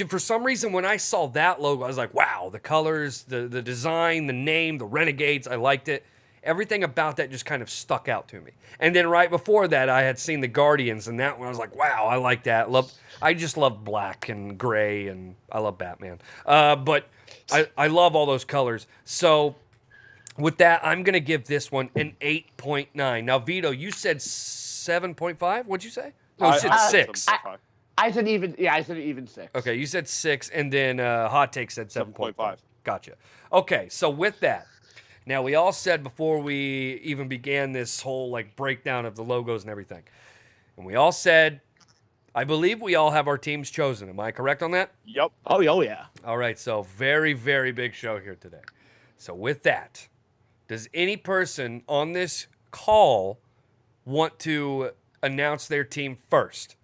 [SPEAKER 5] For some reason, when I saw that logo, I was like, wow, the colors, the design, the name, the Renegades, I liked it. Everything about that just kind of stuck out to me. And then right before that, I had seen the Guardians, and that one I was like, wow, I like that. I just love black and gray, and I love Batman. But I love all those colors. So with that, I'm going to give this one an 8.9. Now, Vito, you said 7.5? What'd you say? No, you said 6.
[SPEAKER 7] I said even. Yeah, I said even 6.
[SPEAKER 5] Okay, you said 6, and then Hot Take said 7.5.
[SPEAKER 8] 7.5.
[SPEAKER 5] Gotcha. Okay, so with that, now we all said before we even began this whole breakdown of the logos and everything, and we all said, I believe we all have our teams chosen. Am I correct on that?
[SPEAKER 8] Yep.
[SPEAKER 7] Oh yeah.
[SPEAKER 5] All right, so very, very big show here today. So with that, does any person on this call want to announce their team first?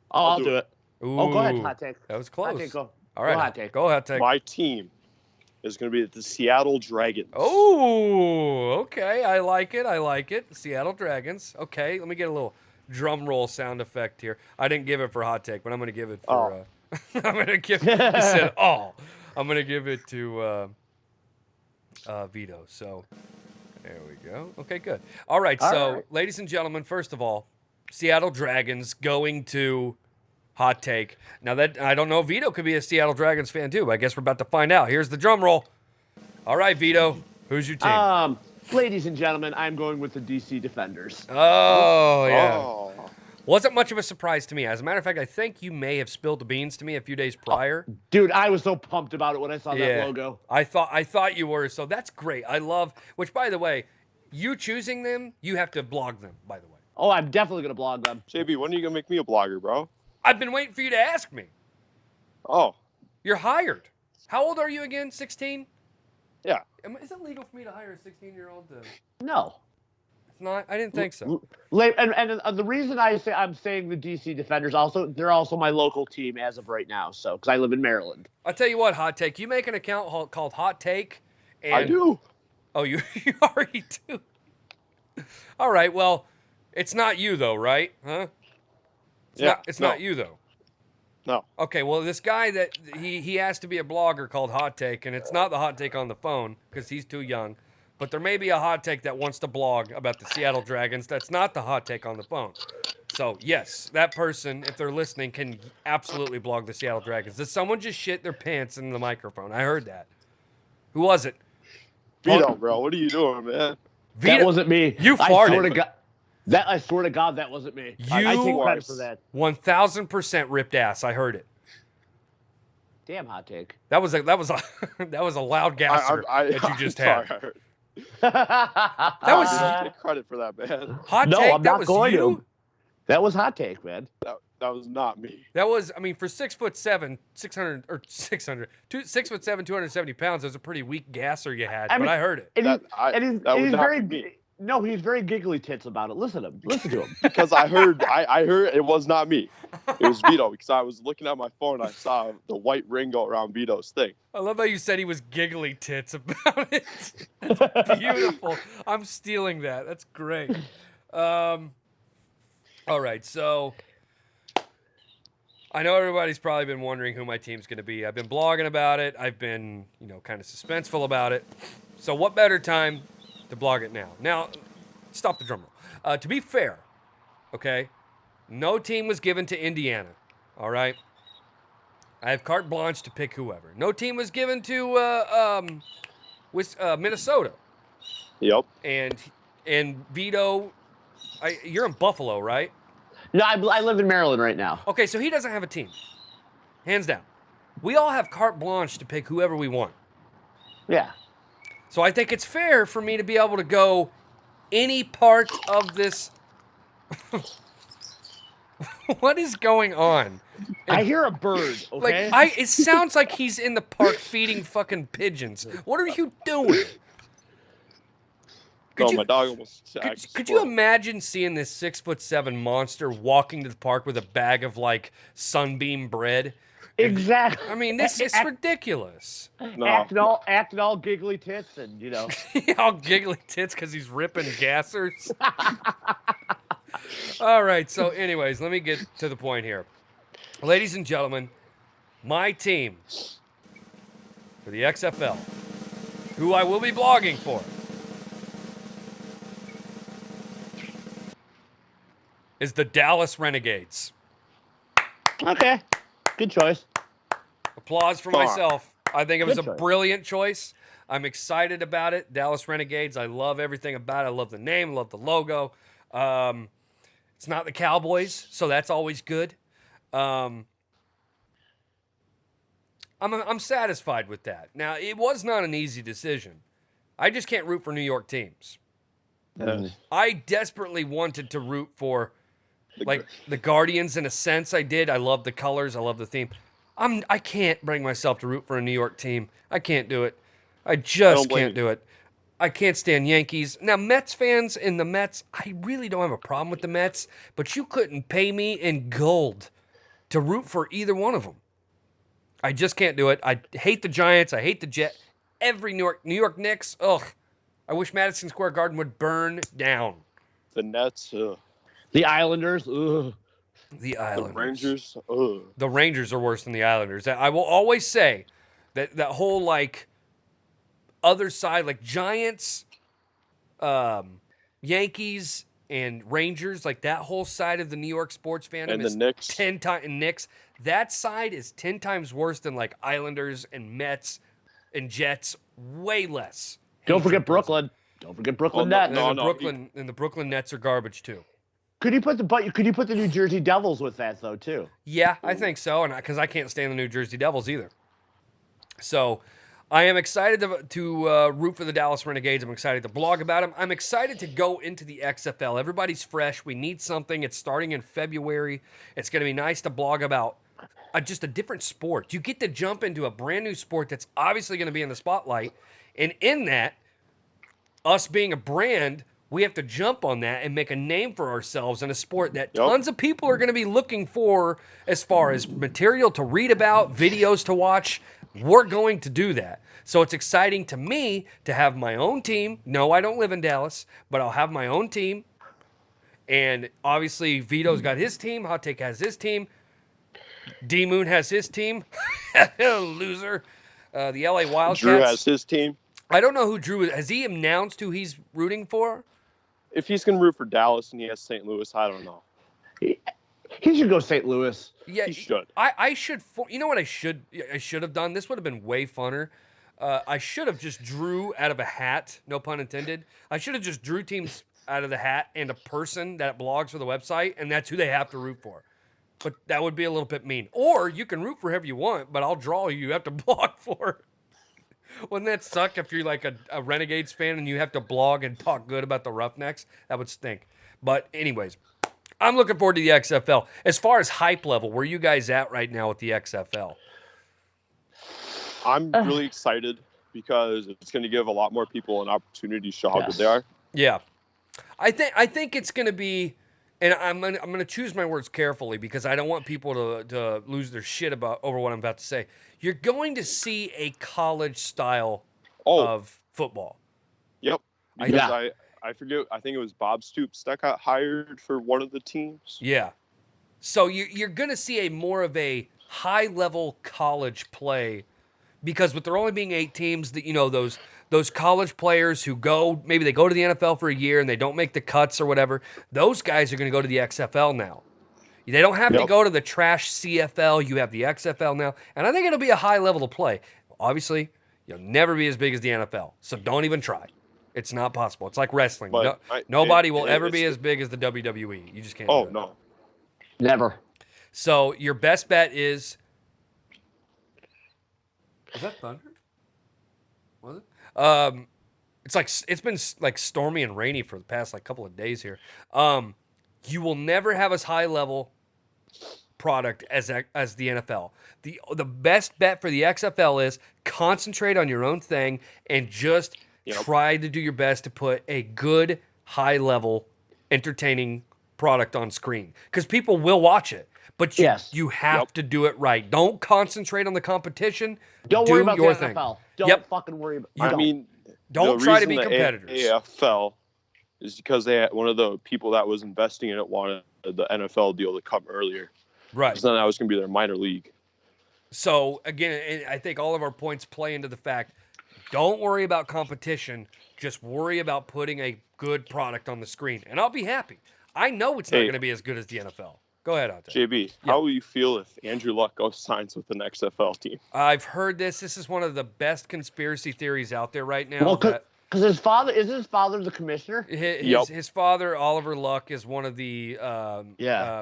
[SPEAKER 7] Oh, I'll do it.
[SPEAKER 5] Ooh,
[SPEAKER 7] Oh, go ahead, Hot Take.
[SPEAKER 5] That was close.
[SPEAKER 7] Hot Take, go.
[SPEAKER 5] All right,
[SPEAKER 7] Go Hot Take.
[SPEAKER 5] Go Hot Take.
[SPEAKER 8] My team is going to be the Seattle Dragons.
[SPEAKER 5] Oh, okay. I like it. Seattle Dragons. Okay, let me get a little drum roll sound effect here. I didn't give it for Hot Take, but I'm going to give it for... I'm going to give it... He said, oh. I'm going to give it to Vito. So, there we go. Okay, good. All right, ladies and gentlemen, first of all, Seattle Dragons going to Hot Take. Now, that I don't know, Vito could be a Seattle Dragons fan too, but I guess we're about to find out. Here's the drum roll. All right, Vito, who's your team?
[SPEAKER 7] Ladies and gentlemen, I'm going with the DC Defenders.
[SPEAKER 5] Oh, yeah.
[SPEAKER 8] Oh.
[SPEAKER 5] Wasn't much of a surprise to me. As a matter of fact, I think you may have spilled the beans to me a few days prior.
[SPEAKER 7] Dude, I was so pumped about it when I saw that logo.
[SPEAKER 5] I thought you were, so that's great. I love, which by the way, you choosing them, you have to blog them, by the way.
[SPEAKER 7] Oh, I'm definitely going to blog them.
[SPEAKER 8] JB, when are you going to make me a blogger, bro?
[SPEAKER 5] I've been waiting for you to ask me.
[SPEAKER 8] Oh.
[SPEAKER 5] You're hired. How old are you again? 16?
[SPEAKER 8] Yeah.
[SPEAKER 5] Is it legal for me to hire a 16-year-old to...
[SPEAKER 7] No.
[SPEAKER 5] It's not? I didn't think so.
[SPEAKER 7] And the reason I'm saying the DC Defenders they're also my local team as of right now. So, because I live in Maryland.
[SPEAKER 5] I'll tell you what, Hot Take. You make an account called Hot Take. And...
[SPEAKER 8] I do.
[SPEAKER 5] Oh, you already do? All right, well... It's not you, though, right? Huh? It's not you, though.
[SPEAKER 8] No.
[SPEAKER 5] Okay, well, this guy that he has to be a blogger called Hot Take, and it's not the Hot Take on the phone because he's too young. But there may be a Hot Take that wants to blog about the Seattle Dragons. That's not the Hot Take on the phone. So, yes, that person, if they're listening, can absolutely blog the Seattle Dragons. Did someone just shit their pants in the microphone? I heard that. Who was it?
[SPEAKER 8] Vito, bro, what are you doing, man?
[SPEAKER 5] Vito,
[SPEAKER 7] that wasn't me.
[SPEAKER 5] You farted.
[SPEAKER 7] I swear to God, that wasn't me. I take credit for that.
[SPEAKER 5] 1,000% ripped ass. I heard it.
[SPEAKER 7] Damn, Hot Take.
[SPEAKER 5] That was a loud gasser that you just had.
[SPEAKER 8] Sorry,
[SPEAKER 5] that was
[SPEAKER 8] take credit for that, man.
[SPEAKER 5] Hot
[SPEAKER 7] No,
[SPEAKER 5] Take.
[SPEAKER 7] I'm
[SPEAKER 5] that
[SPEAKER 7] not
[SPEAKER 5] was
[SPEAKER 7] going
[SPEAKER 5] you.
[SPEAKER 7] to. That was hot take, man.
[SPEAKER 8] That was not me.
[SPEAKER 5] That was, I mean, for 6'7", 6'7", 270 pounds, that was a pretty weak gasser you had, but I heard it.
[SPEAKER 7] And he's very, no, he's very giggly tits about it. Listen to him.
[SPEAKER 8] Because I heard it was not me. It was Vito, because I was looking at my phone and I saw the white ring go around Vito's thing.
[SPEAKER 5] I love how you said he was giggly tits about it. That's beautiful. I'm stealing that. That's great. All right, so I know everybody's probably been wondering who my team's going to be. I've been blogging about it. I've been, kind of suspenseful about it. So what better time to blog it now? Now, stop the drum roll. To be fair, okay, no team was given to Indiana, all right? I have carte blanche to pick whoever. No team was given to Minnesota.
[SPEAKER 8] Yep.
[SPEAKER 5] And Vito, you're in Buffalo, right?
[SPEAKER 7] No, I live in Maryland right now.
[SPEAKER 5] Okay, so he doesn't have a team. Hands down. We all have carte blanche to pick whoever we want.
[SPEAKER 7] Yeah.
[SPEAKER 5] So I think it's fair for me to be able to go any part of this. What is going on?
[SPEAKER 7] I hear a bird, okay?
[SPEAKER 5] It sounds like he's in the park feeding fucking pigeons. What are you doing?
[SPEAKER 8] My dog almost
[SPEAKER 5] could you imagine seeing this 6'7" monster walking to the park with a bag of Sunbeam bread?
[SPEAKER 7] Exactly.
[SPEAKER 5] I mean, this is ridiculous.
[SPEAKER 8] No.
[SPEAKER 7] Acting all giggly tits and
[SPEAKER 5] all giggly tits because he's ripping gassers. All right. So, anyways, let me get to the point here, ladies and gentlemen. My team for the XFL, who I will be blogging for, is the Dallas Renegades.
[SPEAKER 7] Okay. Good choice.
[SPEAKER 5] Applause for myself. I think it was a brilliant choice. I'm excited about it. Dallas Renegades. I love everything about it. I love the name. I love the logo. It's not the Cowboys, so that's always good. I'm satisfied with that. Now, it was not an easy decision. I just can't root for New York teams. I desperately wanted to root for the Guardians in a sense. I did. I love the colors. I love the theme. I can't bring myself to root for a New York team. I can't do it. I just can't do it. I can't stand Yankees. Now, Mets fans in the Mets, I really don't have a problem with the Mets, but you couldn't pay me in gold to root for either one of them. I just can't do it. I hate the Giants. I hate the Jets. Every New York Knicks, ugh. I wish Madison Square Garden would burn down.
[SPEAKER 8] The Nets,
[SPEAKER 7] The Islanders, ugh.
[SPEAKER 5] The Islanders.
[SPEAKER 8] The Rangers, ugh.
[SPEAKER 5] The Rangers are worse than the Islanders. I will always say that whole other side, Giants, Yankees, and Rangers, that whole side of the New York sports fandom
[SPEAKER 8] and
[SPEAKER 5] is
[SPEAKER 8] the Knicks.
[SPEAKER 5] 10 times. Knicks, that side is 10 times worse than Islanders and Mets and Jets. Way less.
[SPEAKER 7] Don't forget Brooklyn. Don't forget Brooklyn Nets.
[SPEAKER 5] And the Brooklyn Nets are garbage too.
[SPEAKER 7] Could you put the New Jersey Devils with that though too?
[SPEAKER 5] Yeah, I think so, and because I can't stand the New Jersey Devils either. So, I am excited to root for the Dallas Renegades. I'm excited to blog about them. I'm excited to go into the XFL. Everybody's fresh. We need something. It's starting in February. It's going to be nice to blog about just a different sport. You get to jump into a brand new sport that's obviously going to be in the spotlight, and in that, us being a brand, we have to jump on that and make a name for ourselves in a sport that tons of people are going to be looking for as far as material to read about, videos to watch. We're going to do that. So it's exciting to me to have my own team. No, I don't live in Dallas, but I'll have my own team. And obviously, Vito's got his team. Hot Take has his team. D-Moon has his team. Loser. The LA Wildcats.
[SPEAKER 8] Drew has his team.
[SPEAKER 5] I don't know who Drew is. Has he announced who he's rooting for?
[SPEAKER 8] If he's going to root for Dallas and he has St. Louis, I don't know.
[SPEAKER 7] He should go St. Louis.
[SPEAKER 5] Yeah,
[SPEAKER 8] he should.
[SPEAKER 5] I should. You know what I should have done? This would have been way funner. I should have just drew out of a hat. No pun intended. I should have just drew teams out of the hat and a person that blogs for the website, and that's who they have to root for. But that would be a little bit mean. Or you can root for whoever you want, but I'll draw you have to blog for. Wouldn't that suck if you're a Renegades fan and you have to blog and talk good about the Roughnecks? That would stink. But anyways, I'm looking forward to the XFL. As far as hype level, where are you guys at right now with the XFL?
[SPEAKER 8] I'm really excited because it's going to give a lot more people an opportunity to show how good they are.
[SPEAKER 5] Yeah. I think it's going to be, and I'm gonna choose my words carefully because I don't want people to lose their shit over what I'm about to say. You're going to see a college style of football.
[SPEAKER 8] Yep. Because I forget. I think it was Bob Stoops that got hired for one of the teams.
[SPEAKER 5] Yeah. So you're going to see a more of a high level college play because with there only being 8 teams, that those college players who maybe they go to the NFL for a year and they don't make the cuts or whatever, those guys are going to go to the XFL now. They don't have to go to the trash CFL. You have the XFL now, and I think it'll be a high level of play. Obviously, you'll never be as big as the NFL, so don't even try. It's not possible. It's like wrestling. Nobody will ever be as big as the WWE. You just can't do it.
[SPEAKER 8] No.
[SPEAKER 7] Never.
[SPEAKER 5] So your best bet is that thunder? Was it? It's been like stormy and rainy for the past like couple of days here. You will never have as high level product as the NFL. The best bet for the XFL is concentrate on your own thing and just try to do your best to put a good high level entertaining product on screen because people will watch it. But you have to do it right. Don't concentrate on the competition.
[SPEAKER 7] Don't worry about the NFL. Don't fucking worry about it.
[SPEAKER 5] Don't try to be competitors.
[SPEAKER 8] The AFL is because they had one of the people that was investing in it wanted the NFL deal to come earlier.
[SPEAKER 5] Right.
[SPEAKER 8] So then that was going to be their minor league.
[SPEAKER 5] So, again, I think all of our points play into the fact, don't worry about competition. Just worry about putting a good product on the screen. And I'll be happy. I know it's not going to be as good as the NFL. Go ahead, Ante.
[SPEAKER 8] JB, how will you feel if Andrew Luck goes signs with an XFL team?
[SPEAKER 5] I've heard this. This is one of the best conspiracy theories out there right now.
[SPEAKER 7] Well, because his father the commissioner.
[SPEAKER 5] His father, Oliver Luck, is one of the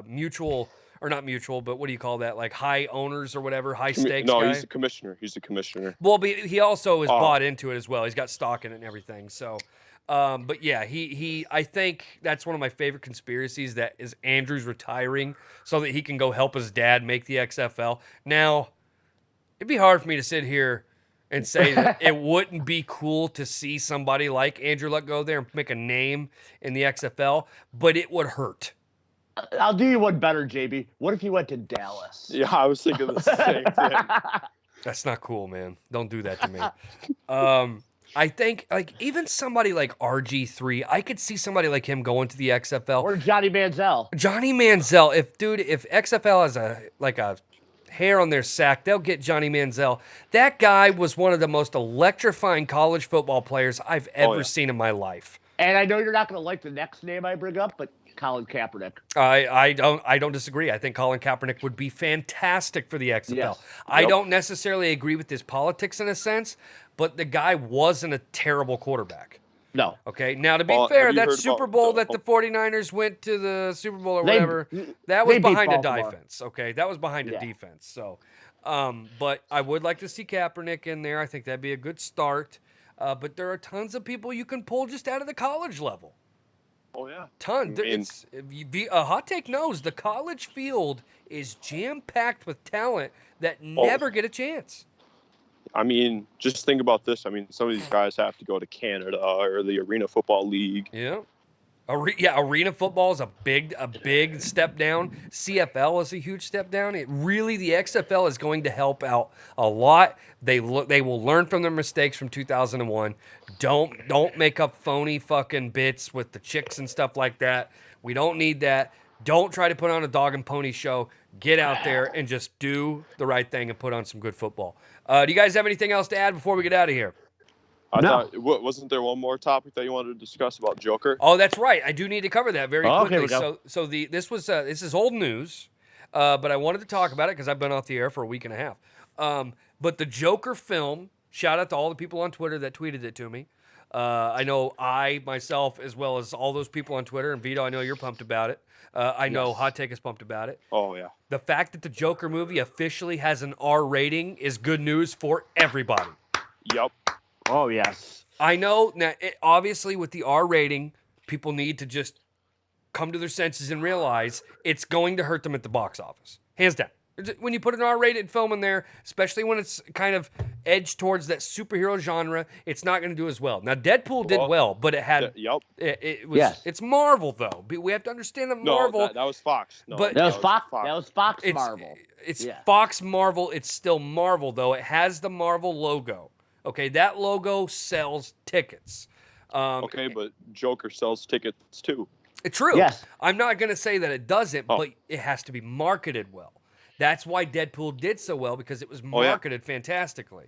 [SPEAKER 5] mutual or not mutual, but what do you call that? Like high owners or whatever, high stakes.
[SPEAKER 8] No,
[SPEAKER 5] guy?
[SPEAKER 8] He's the commissioner. He's the commissioner.
[SPEAKER 5] Well, but he also is bought into it as well. He's got stock in it and everything. So. But yeah, I think that's one of my favorite conspiracies that is Andrew's retiring so that he can go help his dad make the XFL. Now, it'd be hard for me to sit here and say that it wouldn't be cool to see somebody like Andrew Luck go there and make a name in the XFL, but it would hurt.
[SPEAKER 7] I'll do you one better, JB. What if you went to Dallas?
[SPEAKER 8] Yeah, I was thinking the same thing.
[SPEAKER 5] That's not cool, man. Don't do that to me. I think, like, even somebody like RG3, I could see somebody like him going to the XFL.
[SPEAKER 7] Or Johnny Manziel.
[SPEAKER 5] Johnny Manziel, if XFL has a hair on their sack, they'll get Johnny Manziel. That guy was one of the most electrifying college football players I've ever seen in my life.
[SPEAKER 7] And I know you're not going to like the next name I bring up, but Colin Kaepernick.
[SPEAKER 5] I don't disagree. I think Colin Kaepernick would be fantastic for the XFL.
[SPEAKER 7] Yes.
[SPEAKER 5] I don't necessarily agree with his politics in a sense, but the guy wasn't a terrible quarterback.
[SPEAKER 7] No.
[SPEAKER 5] Okay. Now, to be fair, that Super Bowl that the 49ers went to the Super Bowl or whatever, that was behind a defense. Okay. That was behind a defense. So, but I would like to see Kaepernick in there. I think that'd be a good start. But there are tons of people you can pull just out of the college level.
[SPEAKER 8] Oh, yeah.
[SPEAKER 5] Ton. A hot take knows the college field is jam-packed with talent that never get a chance.
[SPEAKER 8] I mean, just think about this. I mean, some of these guys have to go to Canada or the Arena Football League.
[SPEAKER 5] Yeah. Arena football is a big step down. CFL is a huge step down. The XFL is going to help out a lot. They will learn from their mistakes from 2001. Don't make up phony fucking bits with the chicks and stuff like that. We don't need that. Don't try to put on a dog and pony show. Get out there and just do the right thing and put on some good football. Do you guys have anything else to add before we get out of here?
[SPEAKER 8] I thought, wasn't there one more topic that you wanted to discuss about Joker?
[SPEAKER 5] Oh, that's right. I do need to cover that very quickly.
[SPEAKER 7] Okay,
[SPEAKER 5] This is old news, but I wanted to talk about it because I've been off the air for a week and a half. But the Joker film, shout out to all the people on Twitter that tweeted it to me. I know myself, as well as all those people on Twitter, and Vito, I know you're pumped about it. I know Hot Take is pumped about it.
[SPEAKER 8] Oh, yeah.
[SPEAKER 5] The fact that the Joker movie officially has an R rating is good news for everybody.
[SPEAKER 8] Yep.
[SPEAKER 7] Oh, yes.
[SPEAKER 5] I know. Now, obviously, with the R rating, people need to just come to their senses and realize it's going to hurt them at the box office. Hands down. When you put an R-rated film in there, especially when it's kind of edged towards that superhero genre, it's not going to do as well. Now, Deadpool did well, but it had...
[SPEAKER 8] Yep.
[SPEAKER 5] It was. Yes. It's Marvel, though. We have to understand that Marvel...
[SPEAKER 8] No, that was Fox. No,
[SPEAKER 5] but
[SPEAKER 7] that was Fox. That was Fox Marvel.
[SPEAKER 5] It's Fox Marvel. It's still Marvel, though. It has the Marvel logo. Okay, that logo sells tickets.
[SPEAKER 8] Okay, but Joker sells tickets, too.
[SPEAKER 5] True.
[SPEAKER 7] Yes.
[SPEAKER 5] I'm not going to say that it doesn't, but it has to be marketed well. That's why Deadpool did so well, because it was marketed fantastically.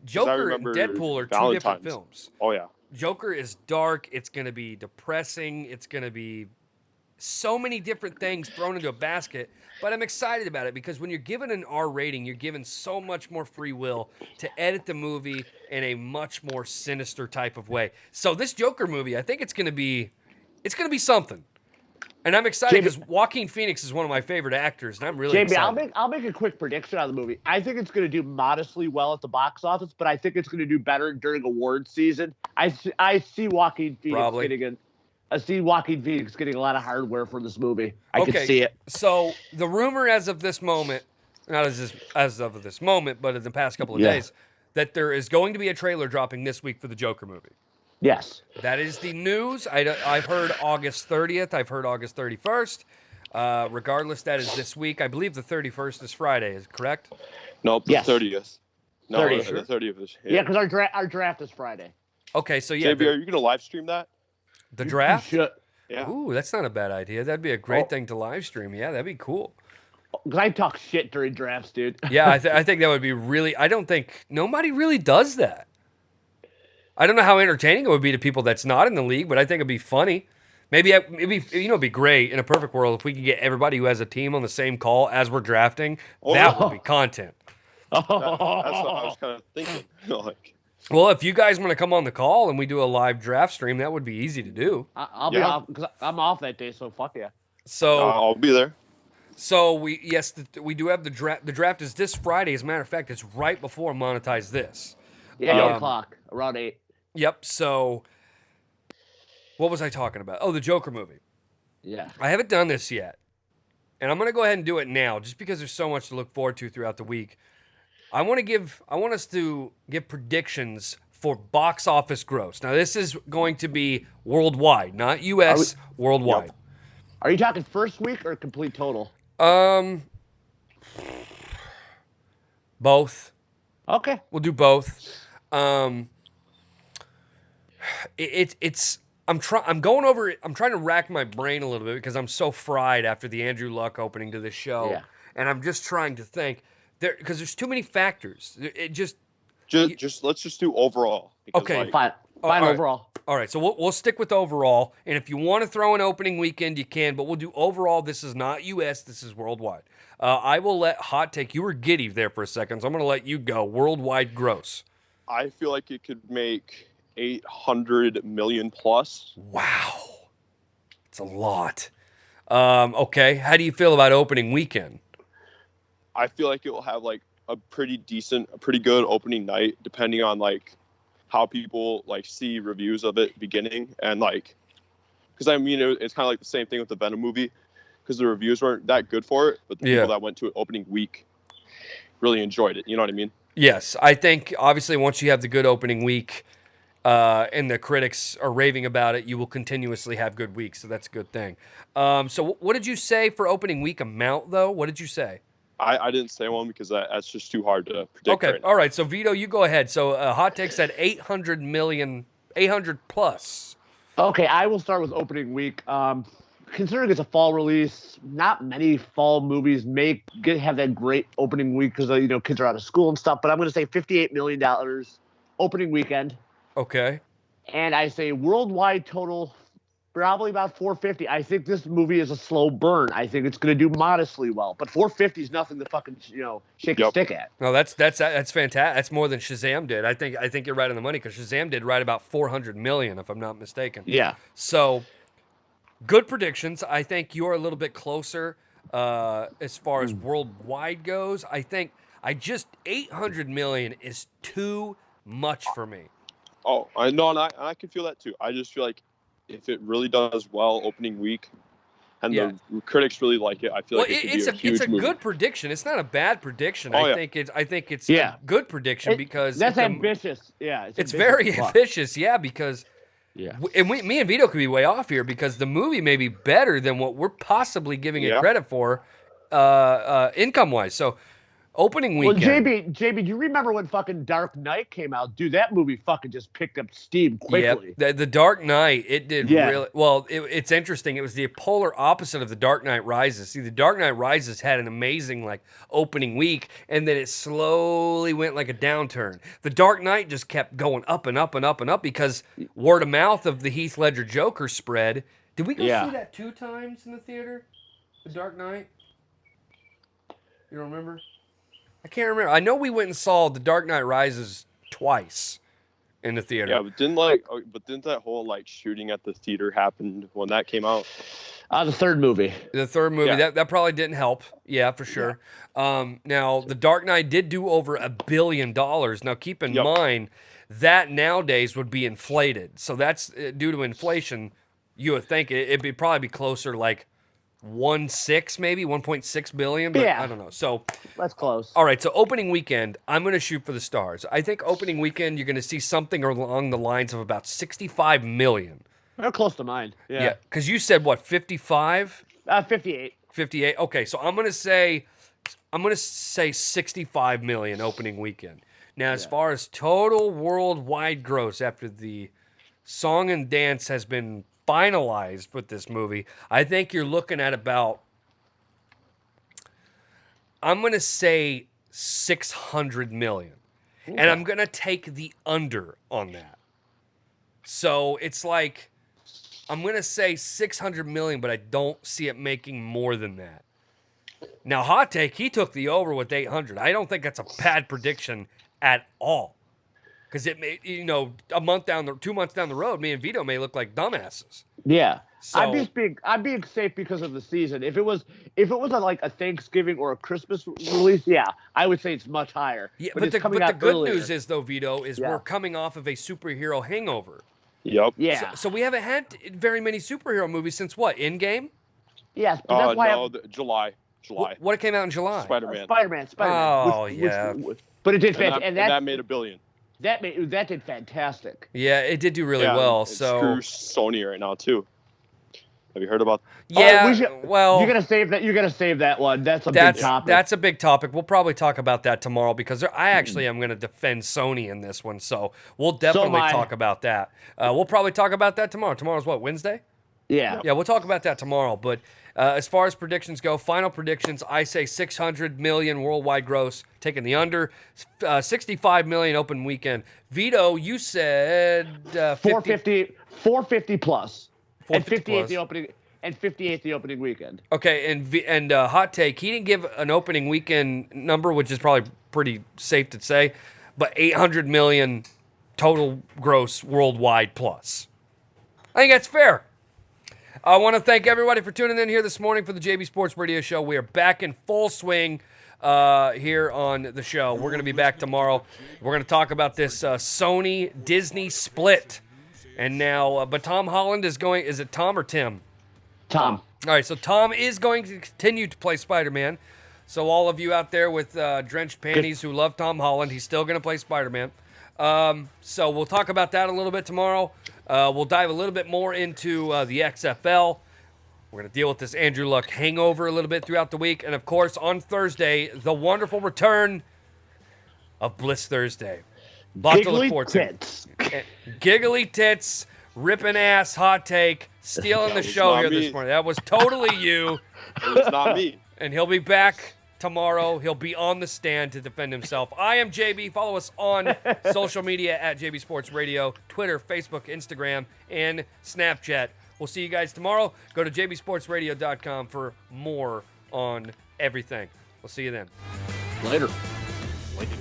[SPEAKER 5] Joker and Deadpool are two different films.
[SPEAKER 8] Oh, yeah.
[SPEAKER 5] Joker is dark. It's going to be depressing. It's going to be so many different things thrown into a basket. But I'm excited about it because when you're given an R rating, you're given so much more free will to edit the movie in a much more sinister type of way. So this Joker movie, I think it's going to be something. And I'm excited because Joaquin Phoenix is one of my favorite actors, and I'm really excited.
[SPEAKER 7] I'll make a quick prediction on the movie. I think it's going to do modestly well at the box office, but I think it's going to do better during award season. I see Joaquin Phoenix getting a lot of hardware for this movie. I can see it.
[SPEAKER 5] So the rumor as of this moment, not as of this moment, but in the past couple of days, that there is going to be a trailer dropping this week for the Joker movie.
[SPEAKER 7] Yes.
[SPEAKER 5] That is the news. I've heard August 30th. I've heard August 31st. Regardless, that is this week. I believe the 31st is Friday. Is it correct?
[SPEAKER 8] Nope, the 30th. No,
[SPEAKER 7] 30th.
[SPEAKER 8] The 30th is.
[SPEAKER 7] Yeah, because our draft is Friday.
[SPEAKER 5] Okay, so yeah.
[SPEAKER 8] JB, are you going to live stream that?
[SPEAKER 5] The draft?
[SPEAKER 7] You should.
[SPEAKER 8] Yeah.
[SPEAKER 5] Ooh, that's not a bad idea. That'd be a great thing to live stream. Yeah, that'd be cool.
[SPEAKER 7] Because I talk shit during drafts, dude.
[SPEAKER 5] Yeah, I think that would be really... I don't think... Nobody really does that. I don't know how entertaining it would be to people that's not in the league, but I think it'd be funny. Maybe it'd be great in a perfect world if we could get everybody who has a team on the same call as we're drafting. That would be content.
[SPEAKER 8] That's what I was kind of thinking.
[SPEAKER 5] Well, if you guys want to come on the call and we do a live draft stream, that would be easy to do.
[SPEAKER 7] I'll be off because I'm off that day, so fuck yeah.
[SPEAKER 5] So
[SPEAKER 8] I'll be there.
[SPEAKER 5] So we do have the draft. The draft is this Friday. As a matter of fact, it's right before Monetize This.
[SPEAKER 7] Yeah, 8 o'clock, around 8.
[SPEAKER 5] Yep. So, what was I talking about? Oh, the Joker movie.
[SPEAKER 7] Yeah.
[SPEAKER 5] I haven't done this yet, and I'm gonna go ahead and do it now, just because there's so much to look forward to throughout the week. I want us to give predictions for box office gross. Now, this is going to be worldwide, not U.S. Worldwide.
[SPEAKER 7] Yep. Are you talking first week or complete total?
[SPEAKER 5] Both.
[SPEAKER 7] Okay.
[SPEAKER 5] We'll do both. I'm trying to rack my brain a little bit because I'm so fried after the Andrew Luck opening to this show.
[SPEAKER 7] Yeah.
[SPEAKER 5] And I'm just trying to think because there's too many factors.
[SPEAKER 8] Let's just do overall.
[SPEAKER 5] Okay.
[SPEAKER 7] Fine overall.
[SPEAKER 5] All right, so we'll stick with overall, and if you want to throw an opening weekend, you can, but we'll do overall. This is not U.S., this is worldwide. I will let Hot Take, you were giddy there for a second, so I'm going to let you go. Worldwide gross.
[SPEAKER 8] I feel like it could make 800 million plus.
[SPEAKER 5] Wow. It's a lot. Okay, how do you feel about opening weekend?
[SPEAKER 8] I feel like it will have like a pretty good opening night, depending on like how people like see reviews of it beginning and like, because I mean it's kind of like the same thing with the Venom movie, because the reviews weren't that good for it, but the people that went to it opening week really enjoyed it. You know what I mean?
[SPEAKER 5] Yes, I think obviously once you have the good opening week, and the critics are raving about it, you will continuously have good weeks. So that's a good thing. So what did you say for opening week amount though? What did you say?
[SPEAKER 8] I didn't say one because that's just too hard to predict.
[SPEAKER 5] Okay,
[SPEAKER 8] right now.
[SPEAKER 5] all right. So Vito, you go ahead. So Hot Take said 800 million, 800 plus.
[SPEAKER 7] Okay, I will start with opening week. Considering it's a fall release, not many fall movies have that great opening week because kids are out of school and stuff. But I'm going to say $58 million opening weekend.
[SPEAKER 5] Okay.
[SPEAKER 7] And I say worldwide total probably about 450. I think this movie is a slow burn. I think it's going to do modestly well, but 450 is nothing to fucking shake a stick at.
[SPEAKER 5] No, that's fantastic. That's more than Shazam did. I think you're right on the money because Shazam did right about 400 million, if I'm not mistaken.
[SPEAKER 7] Yeah.
[SPEAKER 5] So good predictions. I think you're a little bit closer as far as worldwide goes. I think 800 million is too much for me.
[SPEAKER 8] Oh, I know, and I can feel that too. I just feel like if it really does well opening week, and the critics really like it. I feel like it could be a huge
[SPEAKER 5] it's a
[SPEAKER 8] movie.
[SPEAKER 5] good prediction. It's not a bad prediction.
[SPEAKER 8] Oh,
[SPEAKER 5] I
[SPEAKER 8] yeah.
[SPEAKER 5] think it's a good prediction because
[SPEAKER 7] that's ambitious. Yeah,
[SPEAKER 5] it's very ambitious. Yeah, because me and Vito could be way off here because the movie may be better than what we're possibly giving it credit for, income wise. So. Opening weekend.
[SPEAKER 7] Well, JB, do you remember when fucking Dark Knight came out? Dude, that movie fucking just picked up steam quickly.
[SPEAKER 5] Yeah, the Dark Knight, it did really well. It's interesting. It was the polar opposite of the Dark Knight Rises. See, the Dark Knight Rises had an amazing opening week, and then it slowly went like a downturn. The Dark Knight just kept going up and up and up and up because word of mouth of the Heath Ledger Joker spread. Did we go see that 2 times in the theater? The Dark Knight? You don't remember? I can't remember. I know we went and saw The Dark Knight Rises twice in the theater.
[SPEAKER 8] Yeah, but didn't that whole shooting at the theater happen when that came out?
[SPEAKER 7] The third movie.
[SPEAKER 5] The third movie. Yeah. That probably didn't help. Yeah, for sure. Yeah. Now, The Dark Knight did do over $1 billion. Now, keep in mind that nowadays would be inflated. So that's due to inflation. You would think it'd probably be closer 1.6 maybe 1.6 billion, but I don't know. So
[SPEAKER 7] that's close.
[SPEAKER 5] All right, so opening weekend, I'm going to shoot for the stars. I think opening weekend you're going to see something along the lines of about 65 million.
[SPEAKER 7] They're close to mine.
[SPEAKER 5] Yeah, because you said what 55?
[SPEAKER 7] 58.
[SPEAKER 5] 58. Okay, so I'm going to say 65 million opening weekend. Now, as far as total worldwide gross after the song and dance has been finalized with this movie, I think you're looking at about, I'm going to say 600 million. Okay. And I'm going to take the under on that. So it's I'm going to say 600 million, but I don't see it making more than that. Now, hot take, he took the over with 800. I don't think that's a bad prediction at all. Because it may, 2 months down the road, me and Vito may look like dumbasses.
[SPEAKER 7] Yeah,
[SPEAKER 5] so,
[SPEAKER 7] I'm being safe because of the season. If it was a Thanksgiving or a Christmas release, I would say it's much higher.
[SPEAKER 5] Yeah, but the good news is though, Vito, we're coming off of a superhero hangover.
[SPEAKER 8] Yep.
[SPEAKER 7] Yeah.
[SPEAKER 5] So we haven't had very many superhero movies since what? Endgame?
[SPEAKER 7] Yes. But that's why
[SPEAKER 8] July.
[SPEAKER 5] What came out in July?
[SPEAKER 8] Spider-Man.
[SPEAKER 5] Oh,
[SPEAKER 7] but it did,
[SPEAKER 8] and that made $1 billion.
[SPEAKER 7] That did fantastic.
[SPEAKER 5] Yeah, it did do really well. So
[SPEAKER 8] screw Sony right now too. Have you heard about?
[SPEAKER 5] Yeah,
[SPEAKER 7] you're gonna save that. You're gonna save that one. That's a big topic.
[SPEAKER 5] That's a big topic. We'll probably talk about that tomorrow because I actually am gonna defend Sony in this one. So we'll definitely talk about that. We'll probably talk about that tomorrow. Tomorrow's what, Wednesday?
[SPEAKER 7] Yeah.
[SPEAKER 5] Yeah, we'll talk about that tomorrow. But as far as predictions go, final predictions, I say 600 million worldwide gross, taking the under, 65 million open weekend. Vito, you said
[SPEAKER 7] 450 plus.
[SPEAKER 5] 450
[SPEAKER 7] and 58
[SPEAKER 5] plus.
[SPEAKER 7] the opening and 58 the opening weekend.
[SPEAKER 5] Okay, and hot take, he didn't give an opening weekend number, which is probably pretty safe to say, but 800 million total gross worldwide plus. I think that's fair. I want to thank everybody for tuning in here this morning for the JB Sports Radio Show. We are back in full swing here on the show. We're going to be back tomorrow. We're going to talk about this Sony-Disney split. And now, but Tom Holland is going, is it Tom or Tim?
[SPEAKER 7] Tom.
[SPEAKER 5] All right, so Tom is going to continue to play Spider-Man. So all of you out there with drenched panties who love Tom Holland, he's still going to play Spider-Man. So we'll talk about that a little bit tomorrow. We'll dive a little bit more into the XFL. We're going to deal with this Andrew Luck hangover a little bit throughout the week. And, of course, on Thursday, the wonderful return of Bliss Thursday.
[SPEAKER 7] Giggly tits.
[SPEAKER 5] Giggly tits, ripping ass, hot take, stealing the show here this morning. That was totally you.
[SPEAKER 8] It was not me.
[SPEAKER 5] And he'll be back tomorrow. He'll be on the stand to defend himself. I am JB. Follow us on social media at JB Sports Radio, Twitter, Facebook, Instagram, and Snapchat. We'll see you guys tomorrow. Go to jbsportsradio.com for more on everything. We'll see you then.
[SPEAKER 7] Later.
[SPEAKER 8] Later.